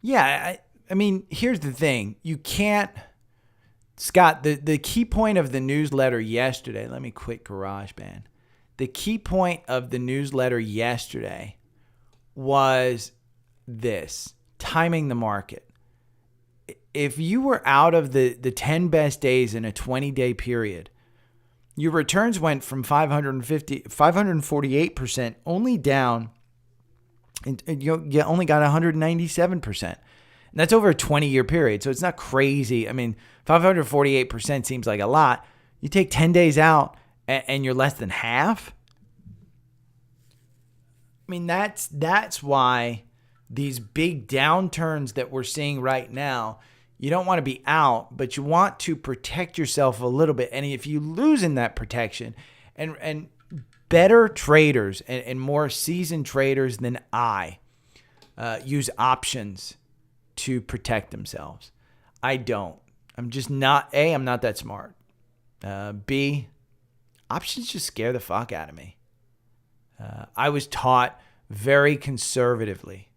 Speaker 1: Yeah, I mean, here's the thing. You can't Scott, the key point of the newsletter yesterday, let me quit GarageBand. The key point of the newsletter yesterday was this: timing the market. If you were out of the 10 best days in a 20-day period, your returns went from 548% only down, and you only got 197%. And that's over a 20-year period, so it's not crazy. I mean, 548% seems like a lot. You take 10 days out, and you're less than half. I mean, that's why these big downturns that we're seeing right now, you don't want to be out, but you want to protect yourself a little bit. And if you lose in that protection, and better traders and more seasoned traders than I use options to protect themselves. I don't. I'm just not, A, I'm not that smart. B, options just scare the fuck out of me. I was taught very conservatively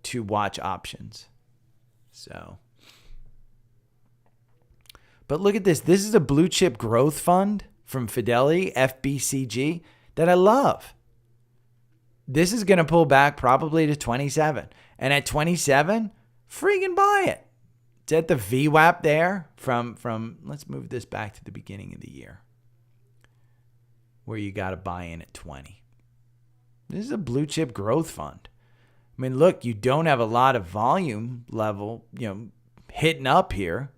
Speaker 1: to watch options. So, but look at this. This is a blue chip growth fund from Fidelity, FBCG, that I love. This is going to pull back probably to 27. And at 27, freaking buy it. It's at the VWAP there from let's move this back to the beginning of the year, where you got to buy in at 20. This is a blue chip growth fund. I mean, look, you don't have a lot of volume level, hitting up here,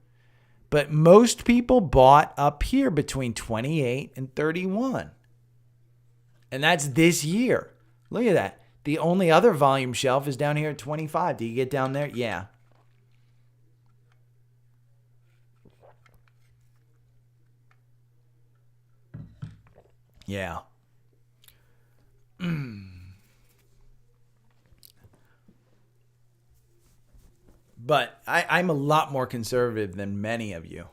Speaker 1: but most people bought up here between 28 and 31. And that's this year. Look at that. The only other volume shelf is down here at 25. Do you get down there? Yeah. Yeah. But I'm a lot more conservative than many of you.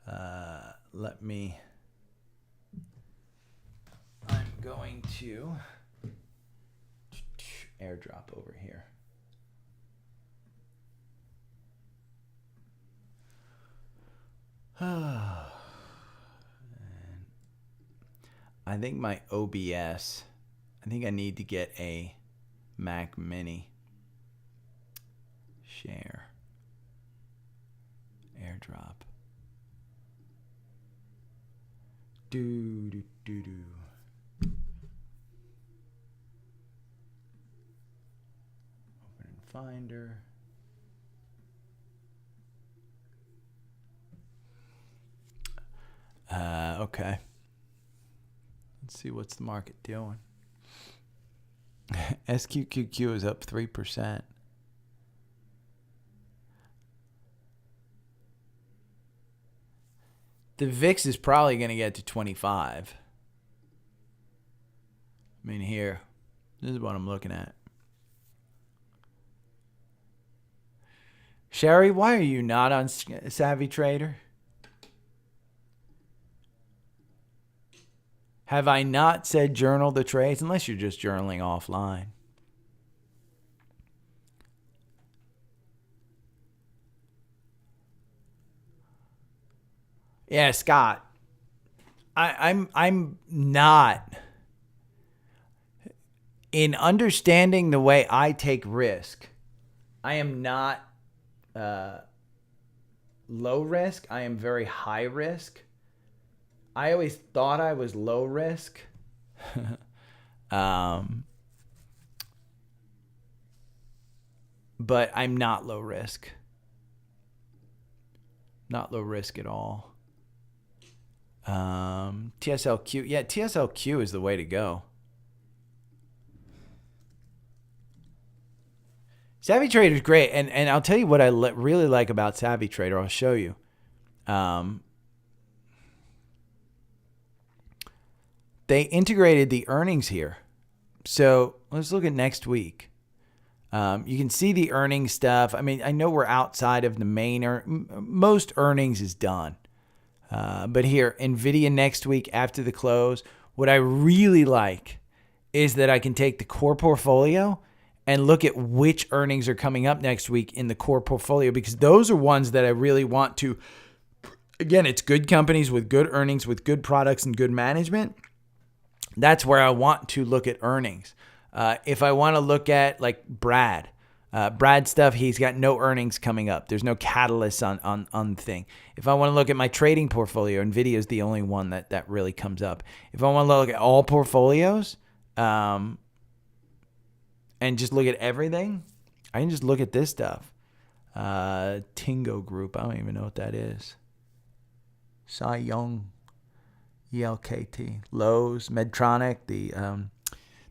Speaker 1: I'm going to airdrop over here. I think my OBS, I think I need to get a Mac Mini. Share. Airdrop. Open in Finder. Okay. Let's see what's the market doing. SQQQ is up 3%. The VIX is probably going to get to 25. I mean, here. This is what I'm looking at. Sherry, why are you not on Savvy Trader? Have I not said journal the trades? Unless you're just journaling offline. Yeah, Scott. I'm not, in understanding the way I take risk, I am not low risk. I am very high risk. I always thought I was low risk. But I'm not low risk. Not low risk at all. TSLQ. Yeah, TSLQ is the way to go. Savvy Trader is great. And I'll tell you what I really like about Savvy Trader. I'll show you. They integrated the earnings here. So let's look at next week. You can see the earnings stuff. I mean, I know we're outside of the main. Most earnings is done. But here, NVIDIA next week after the close. What I really like is that I can take the core portfolio and look at which earnings are coming up next week in the core portfolio, because those are ones that I really want to, again, it's good companies with good earnings, with good products and good management. That's where I want to look at earnings. If I want to look at like Brad stuff, he's got no earnings coming up. There's no catalyst on the thing. If I want to look at my trading portfolio, NVIDIA is the only one that really comes up. If I want to look at all portfolios and just look at everything, I can just look at this stuff. Tingo Group, I don't even know what that is. Cy Young, ELKT, Lowe's, Medtronic.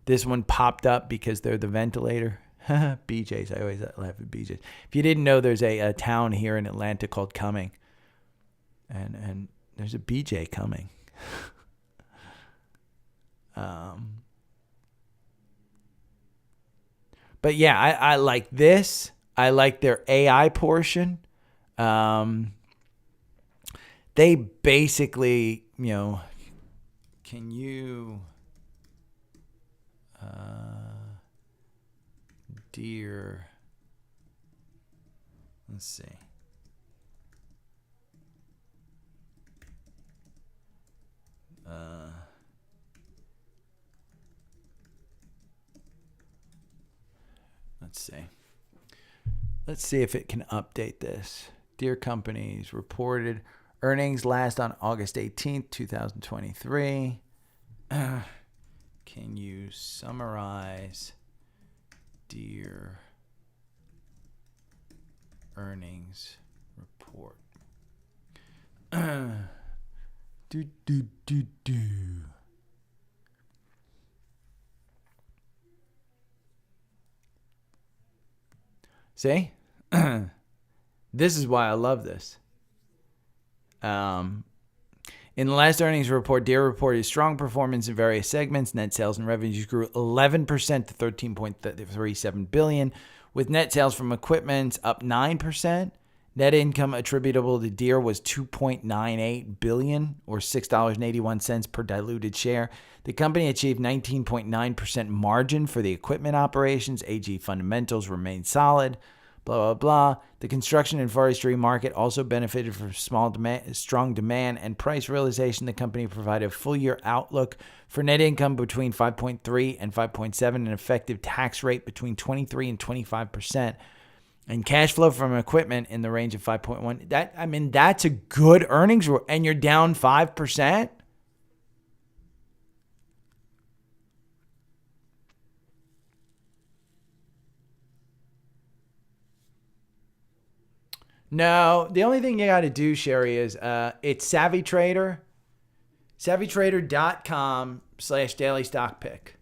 Speaker 1: This one popped up because they're the ventilator. BJ's. I always laugh at BJ's. If you didn't know, there's a town here in Atlanta called Cumming, and there's a BJ Cumming. But yeah, I like this. I like their AI portion. They basically, can you Deer, let's see. Let's see if it can update this. Deer Companies reported earnings last on August 18th, 2023. Can you summarize Deer earnings report? See? This is why I love this. In the last earnings report, Deere reported strong performance in various segments. Net sales and revenues grew 11% to $13.37 billion, with net sales from equipment up 9%. Net income attributable to Deere was $2.98 billion, or $6.81 per diluted share. The company achieved 19.9% margin for the equipment operations. AG fundamentals remained solid. Blah, blah, blah. The construction and forestry market also benefited from strong demand and price realization. The company provided a full-year outlook for net income between 5.3 and 5.7, an effective tax rate between 23 and 25%, and cash flow from equipment in the range of 5.1. That's a good earnings, and you're down 5%. No, the only thing you got to do, Sherry, is it's Savvy Trader, savvytrader.com/daily stock pick.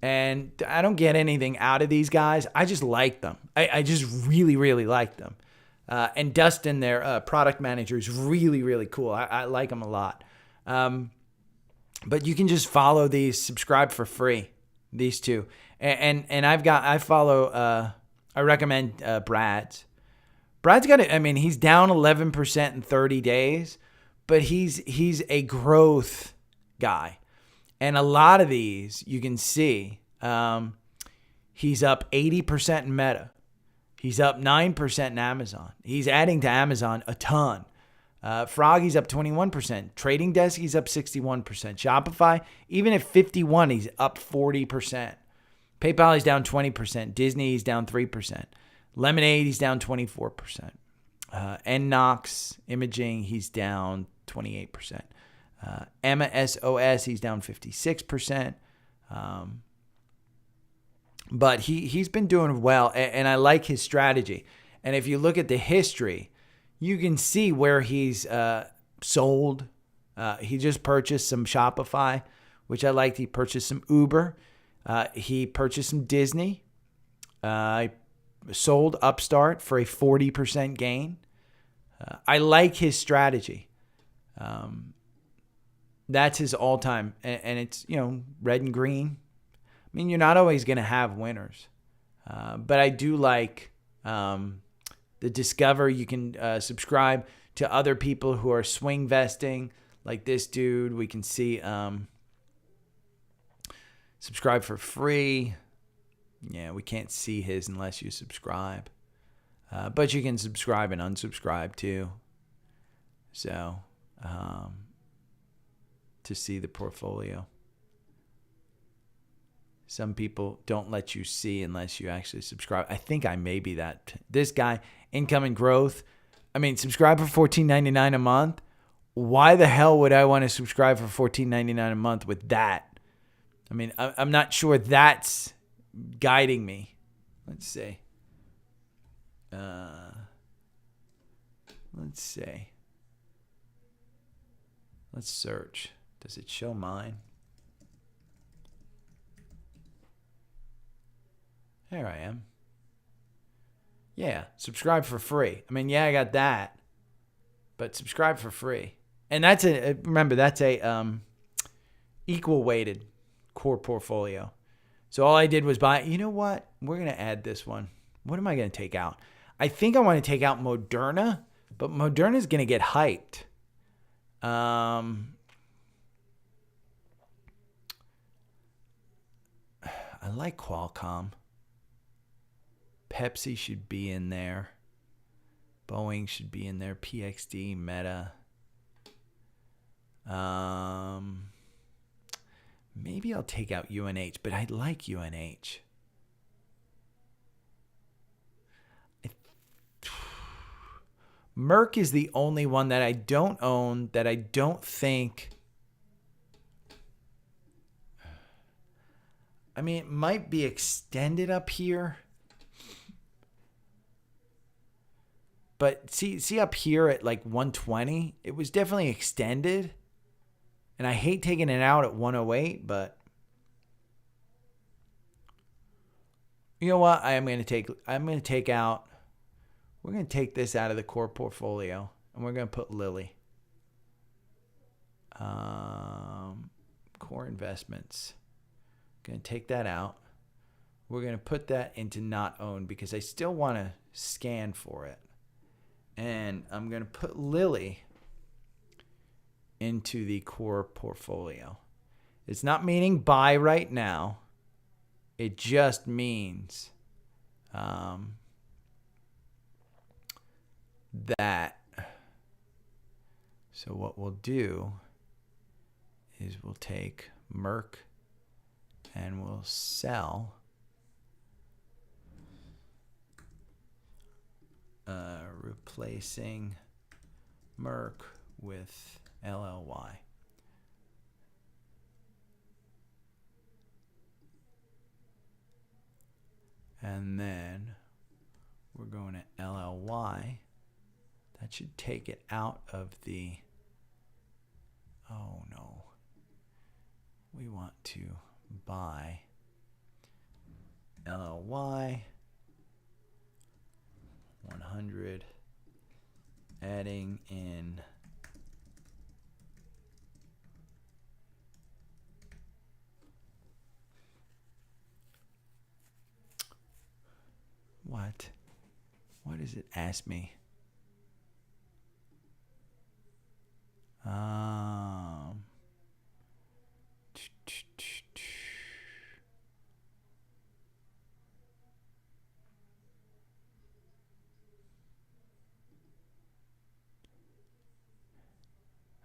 Speaker 1: And I don't get anything out of these guys. I just like them. I just really, really like them. And Dustin, their product manager, is really, really cool. I like him a lot. But you can just follow these, subscribe for free, these two. And I recommend Brad's. Brad's got it. He's down 11% in 30 days, but he's a growth guy. And a lot of these, you can see, he's up 80% in Meta. He's up 9% in Amazon. He's adding to Amazon a ton. Froggy's up 21%. Trading Desk, he's up 61%. Shopify, even at 51, he's up 40%. PayPal, he's down 20%. Disney, he's down 3%. Lemonade, he's down 24%. NNox Imaging, he's down 28%. MSOS, he's down 56%. But he's been doing well, and I like his strategy. And if you look at the history, you can see where he's sold. He just purchased some Shopify, which I liked. He purchased some Uber. He purchased some Disney. Sold Upstart for a 40% gain. I like his strategy. That's his all-time. And it's, red and green. You're not always going to have winners. But I do like the Discover. You can subscribe to other people who are swing vesting, like this dude. We can see subscribe for free. Yeah, we can't see his unless you subscribe. But you can subscribe and unsubscribe too. So, to see the portfolio. Some people don't let you see unless you actually subscribe. I think I may be that. This guy, Income and Growth. I mean, subscribe for $14.99 a month. Why the hell would I want to subscribe for $14.99 a month with that? I mean, I'm not sure that's guiding me. Let's see. Let's see. Let's search. Does it show mine? There I am. Yeah, subscribe for free. I mean, yeah, I got that, but subscribe for free. And that's remember, that's a equal weighted core portfolio. So all I did was buy. You know what? We're gonna add this one. What am I gonna take out? I think I want to take out Moderna, but Moderna's gonna get hyped. I like Qualcomm. Pepsi should be in there. Boeing should be in there. PXD, Meta. Maybe I'll take out UNH, but I like UNH. Merck is the only one that I don't own, that I don't think. I mean, it might be extended up here. But see up here at like 120, it was definitely extended. And I hate taking it out at 108, but you know what? We're going to take this out of the core portfolio, and we're going to put Lilly. Core investments. Going to take that out. We're going to put that into not owned because I still want to scan for it. And I'm going to put Lilly into the core portfolio. It's not meaning buy right now. It just means that. So what we'll do is we'll take Merck and we'll sell replacing Merck with LLY. And then we're going to LLY. That should take it out of the, oh no. We want to buy LLY 100, adding in what? What does it ask me?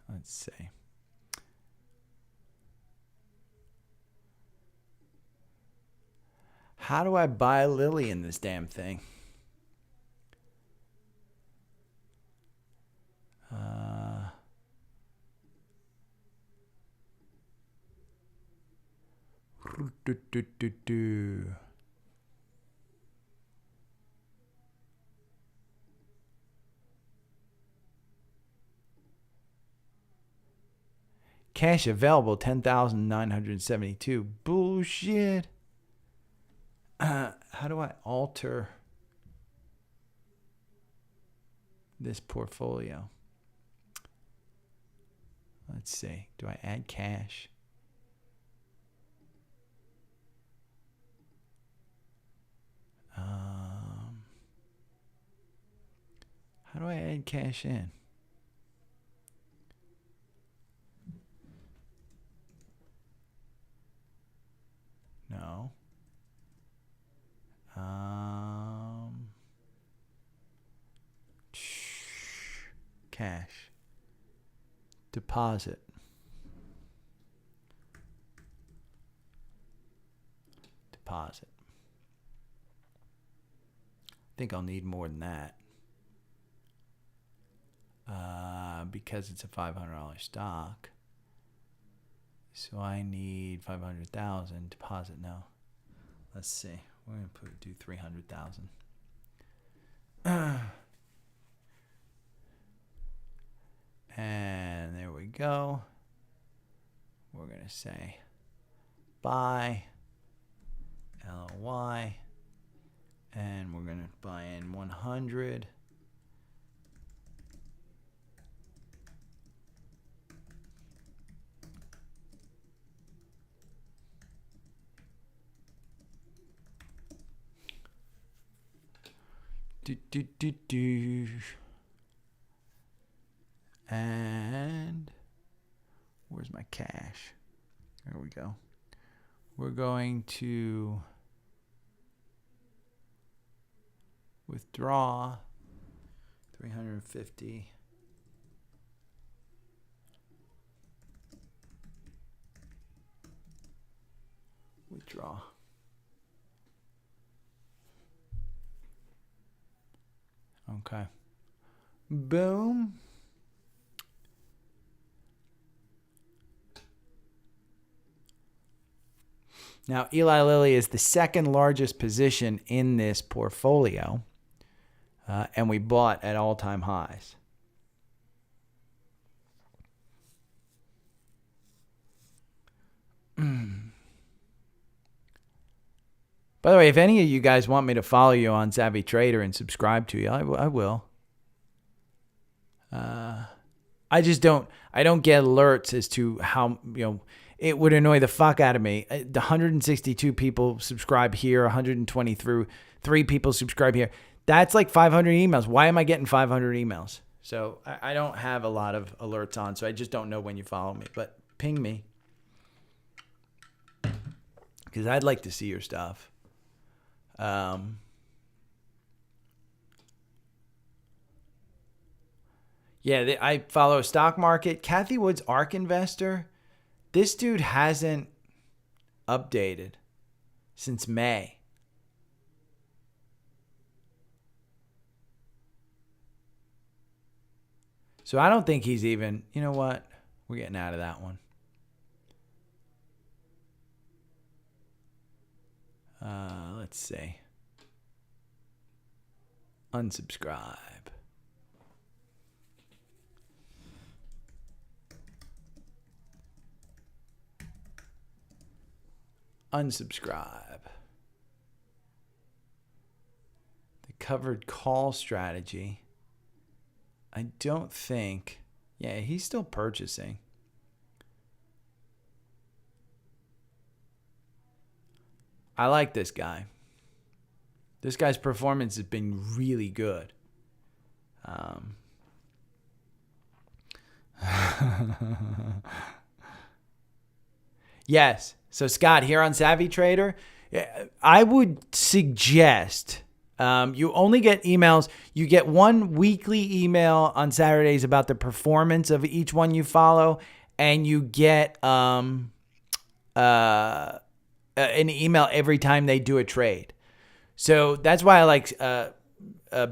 Speaker 1: Let's see. How do I buy Lilly in this damn thing? Cash available 10,972. Bullshit. How do I alter this portfolio? Let's see. Do I add cash? How do I add cash in? No. Cash. Deposit. Deposit. I think I'll need more than that. Because it's a $500 stock. So I need 500,000. Deposit now. Let's see. We're going to do 300,000. And there we go. We're going to say buy LY. And we're going to buy in 100. And where's my cash? There we go. We're going to withdraw 350. Withdraw. Okay. Boom. Now, Eli Lilly is the second largest position in this portfolio, and we bought at all-time highs. By the way, if any of you guys want me to follow you on Savvy Trader and subscribe to you, I will. I just don't get alerts as to how, it would annoy the fuck out of me. The 162 people subscribe here, 123 people subscribe here. That's like 500 emails. Why am I getting 500 emails? So I don't have a lot of alerts on, so I just don't know when you follow me. But ping me, because I'd like to see your stuff. I follow stock market. Kathy Wood's ARK Investor. This dude hasn't updated since May. So I don't think he's even, you know what? We're getting out of that one. Let's see. Unsubscribe. Unsubscribe. The covered call strategy. I don't think. Yeah, he's still purchasing. I like this guy. This guy's performance has been really good. Yes. So Scott, here on Savvy Trader, I would suggest you only get emails. You get one weekly email on Saturdays about the performance of each one you follow, and you get an email every time they do a trade. So that's why I like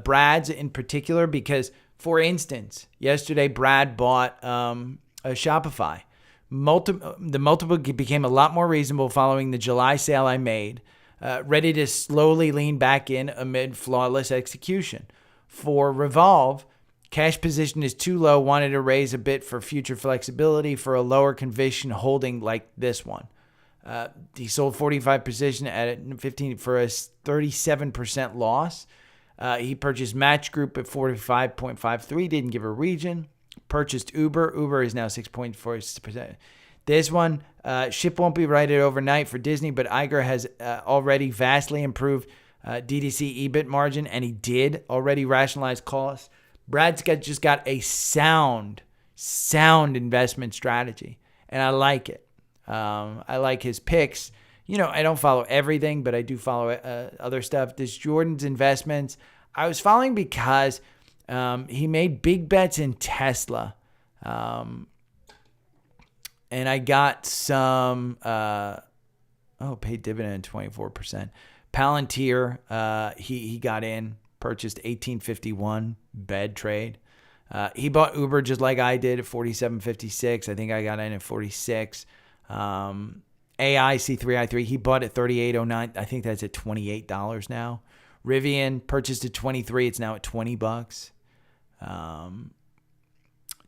Speaker 1: Brad's in particular, because, for instance, yesterday Brad bought a Shopify. The multiple became a lot more reasonable following the July sale I made, ready to slowly lean back in amid flawless execution. For Revolve, cash position is too low, wanted to raise a bit for future flexibility for a lower conviction holding like this one. He sold 45 position at 15 for a 37% loss. He purchased Match Group at 45.53, didn't give a region. Purchased Uber. Uber is now 6.4%. This one, ship won't be righted overnight for Disney, but Iger has already vastly improved DTC EBIT margin, and he did already rationalize costs. Brad's just got a sound investment strategy, and I like it. I like his picks. I don't follow everything, but I do follow other stuff. This Jordan's investments, I was following because He made big bets in Tesla. And I got some, paid dividend 24%. Palantir, he got in, purchased 1851, bed trade. He bought Uber just like I did at 47.56. I think I got in at 46. AIC3i3, he bought at 38.09. I think that's at $28 now. Rivian purchased at 23. It's now at $20.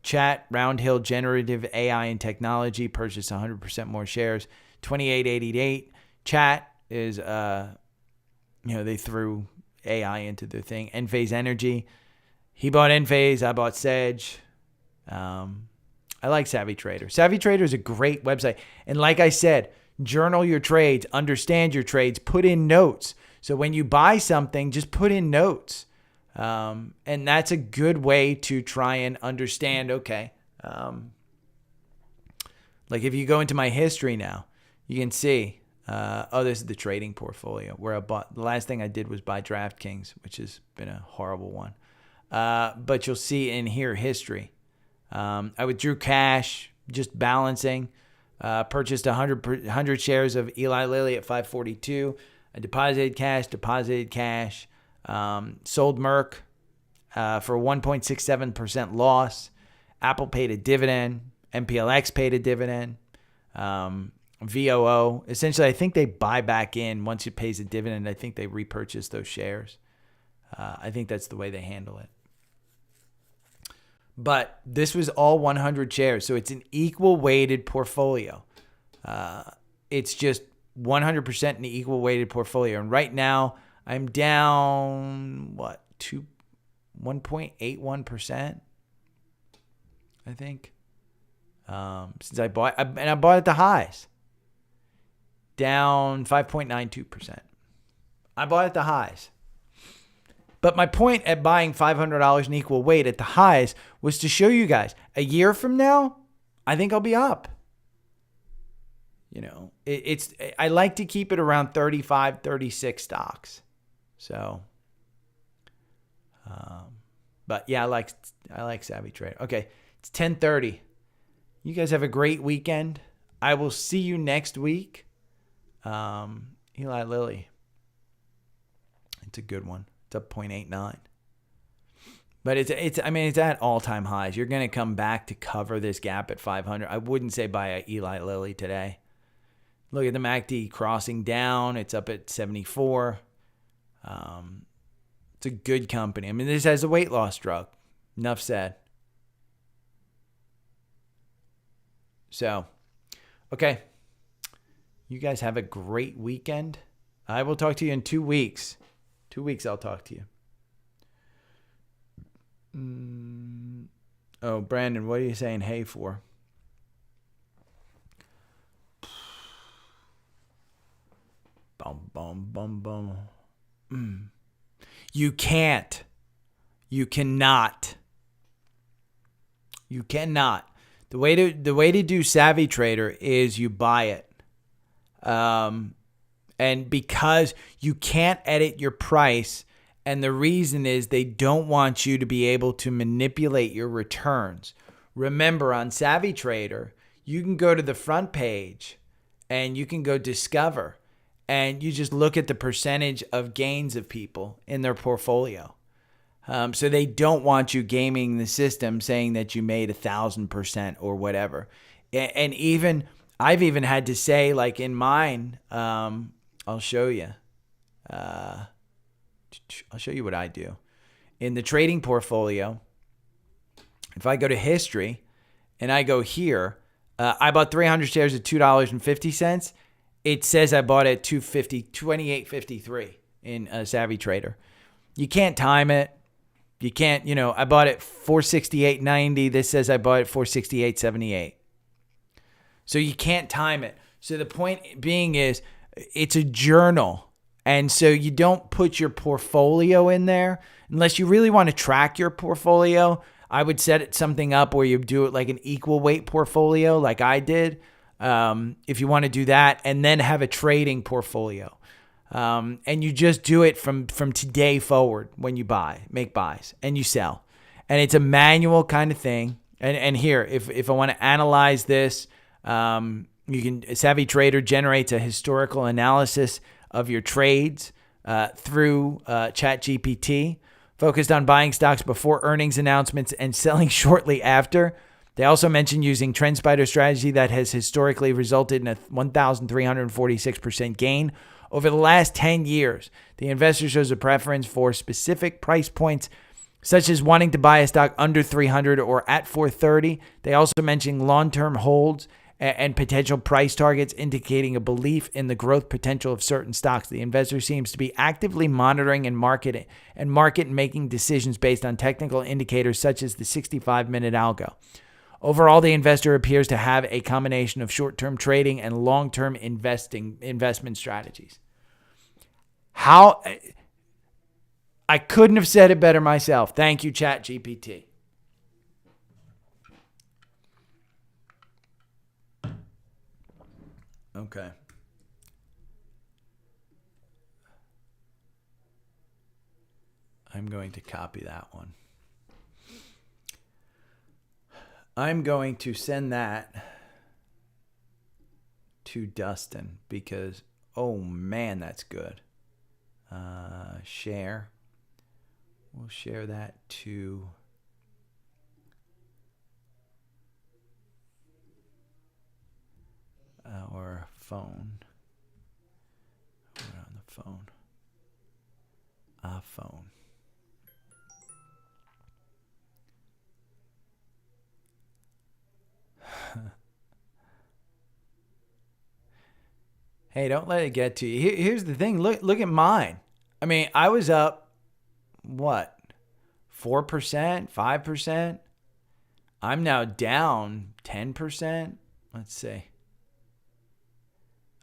Speaker 1: Chat, Roundhill Generative AI and Technology purchased 100% more shares, 28.88. Chat is, they threw AI into their thing. Enphase Energy, he bought Enphase, I bought Sedge. I like Savvy Trader. Savvy Trader is a great website. And like I said, journal your trades, understand your trades, put in notes. So when you buy something, just put in notes. And that's a good way to try and understand, okay. Like if you go into my history now, you can see, this is the trading portfolio where I bought. The last thing I did was buy DraftKings, which has been a horrible one. But you'll see in here history. I withdrew cash, just balancing, purchased 100 shares of Eli Lilly at 542. I deposited cash, sold Merck for 1.67% loss. Apple paid a dividend. MPLX paid a dividend. VOO, essentially, I think they buy back in once it pays a dividend. I think they repurchase those shares. I think that's the way they handle it. But this was all 100 shares, so it's an equal weighted portfolio. It's just 100% an equal weighted portfolio. And right now, I'm down, 1.81%, I think, since I bought. And I bought at the highs. Down 5.92%. I bought at the highs. But my point at buying $500 in equal weight at the highs was to show you guys, a year from now, I think I'll be up. I like to keep it around 35, 36 stocks. So, but yeah, I like Savvy Trader. Okay, it's 10:30. You guys have a great weekend. I will see you next week. Eli Lilly. It's a good one. It's up 0.89. But it's at all-time highs. You're going to come back to cover this gap at 500. I wouldn't say buy a Eli Lilly today. Look at the MACD crossing down. It's up at 74. It's a good company. This has a weight loss drug. Enough said. So, okay. You guys have a great weekend. I will talk to you in 2 weeks. 2 weeks I'll talk to you. Oh, Brandon, what are you saying hey for? Bum, bum, bum, bum. You can't. You cannot. You cannot. The way to do Savvy Trader is you buy it. And because you can't edit your price, and the reason is they don't want you to be able to manipulate your returns. Remember, on Savvy Trader, you can go to the front page and you can go discover, and you just look at the percentage of gains of people in their portfolio. So they don't want you gaming the system saying that you made 1,000% or whatever. And I've even had to say, like in mine, I'll show you. I'll show you what I do. In the trading portfolio, if I go to history and I go here, I bought 300 shares at $2.50. It says I bought it at $28.53 in Savvy Trader. You can't time it. You can't, I bought it $468.90. This says I bought it $468.78. So you can't time it. So the point being is it's a journal. And so you don't put your portfolio in there unless you really want to track your portfolio. I would set it something up where you do it like an equal weight portfolio like I did. If you want to do that, and then have a trading portfolio. And you just do it from today forward when you make buys and you sell. And it's a manual kind of thing. And here, if I want to analyze this, you can, a savvy trader generates a historical analysis of your trades through ChatGPT, focused on buying stocks before earnings announcements and selling shortly after. They also mentioned using TrendSpider strategy that has historically resulted in a 1,346% gain over the last 10 years. The investor shows a preference for specific price points, such as wanting to buy a stock under 300 or at 430. They also mentioned long-term holds and potential price targets, indicating a belief in the growth potential of certain stocks. The investor seems to be actively monitoring and market making decisions based on technical indicators such as the 65-minute algo. Overall, the investor appears to have a combination of short-term trading and long-term investment strategies. I couldn't have said it better myself. Thank you, ChatGPT. Okay. I'm going to copy that one. I'm going to send that to Dustin because, oh man, that's good. Share. We'll share that to our phone. We're on the phone. A phone. Hey, don't let it get to you. Here's the thing. Look at mine. I mean, I was up, what, 4%, 5%? I'm now down 10%. Let's see.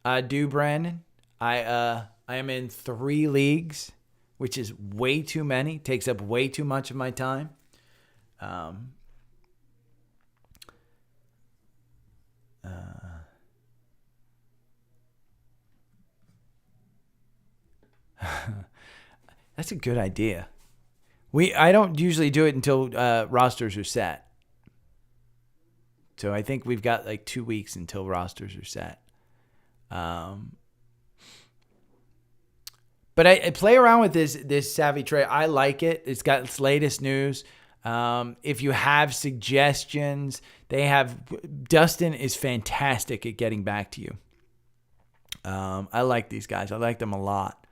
Speaker 1: Brandon. I am in 3 leagues, which is way too many. Takes up way too much of my time. That's a good idea. I don't usually do it until rosters are set. So I think we've got like 2 weeks until rosters are set. But I play around with this Savvy Trade. I like it. It's got its latest news. If you have suggestions, Dustin is fantastic at getting back to you. I like these guys. I like them a lot.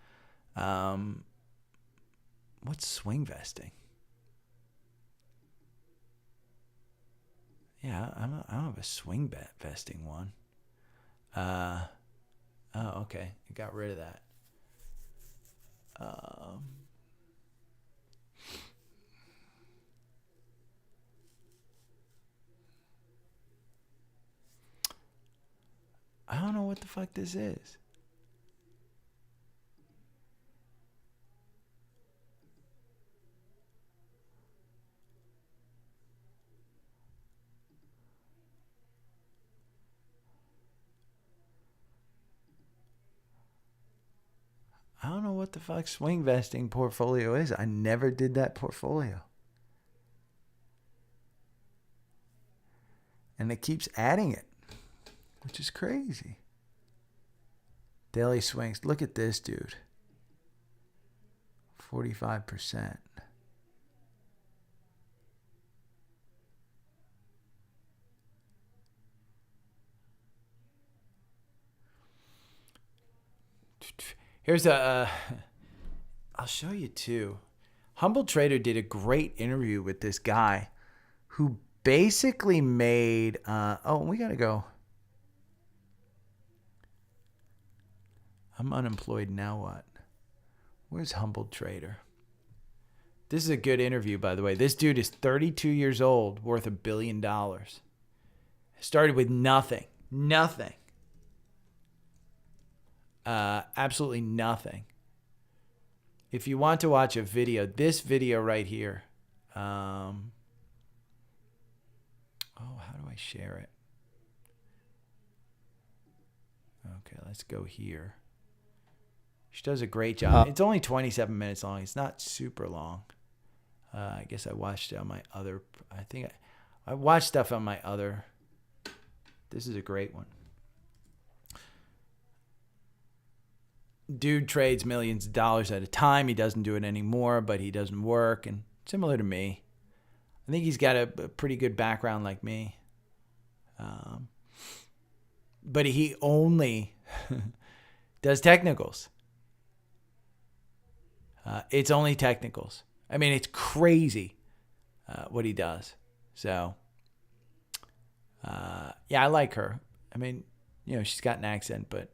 Speaker 1: What's swing vesting? Yeah, I don't have a swing vesting one. Oh, okay. I got rid of that. I don't know what the fuck this is. I don't know what the fuck swing vesting portfolio is. I never did that portfolio. And it keeps adding it, which is crazy. Daily swings. Look at this, dude. 45%. Here's I'll show you too. Humble Trader did a great interview with this guy who basically made, we got to go. I'm unemployed now. What? Where's Humble Trader? This is a good interview, by the way. This dude is 32 years old, worth $1 billion. Started with nothing. Nothing. Absolutely nothing. If you want to watch a video, this video right here. How do I share it? Okay, let's go here. She does a great job. It's only 27 minutes long. It's not super long. I guess I watched it on my other. I watched stuff on my other. This is a great one. Dude trades millions of dollars at a time. He doesn't do it anymore, but he doesn't work. And similar to me, I think he's got a pretty good background like me. But he only does technicals. It's only technicals. I mean, it's crazy what he does. So, yeah, I like her. I mean, she's got an accent, but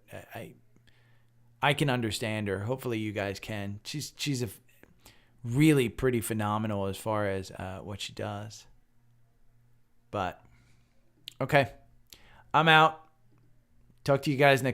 Speaker 1: I can understand her. Hopefully you guys can. She's a really pretty phenomenal as far as what she does. But, okay. I'm out. Talk to you guys next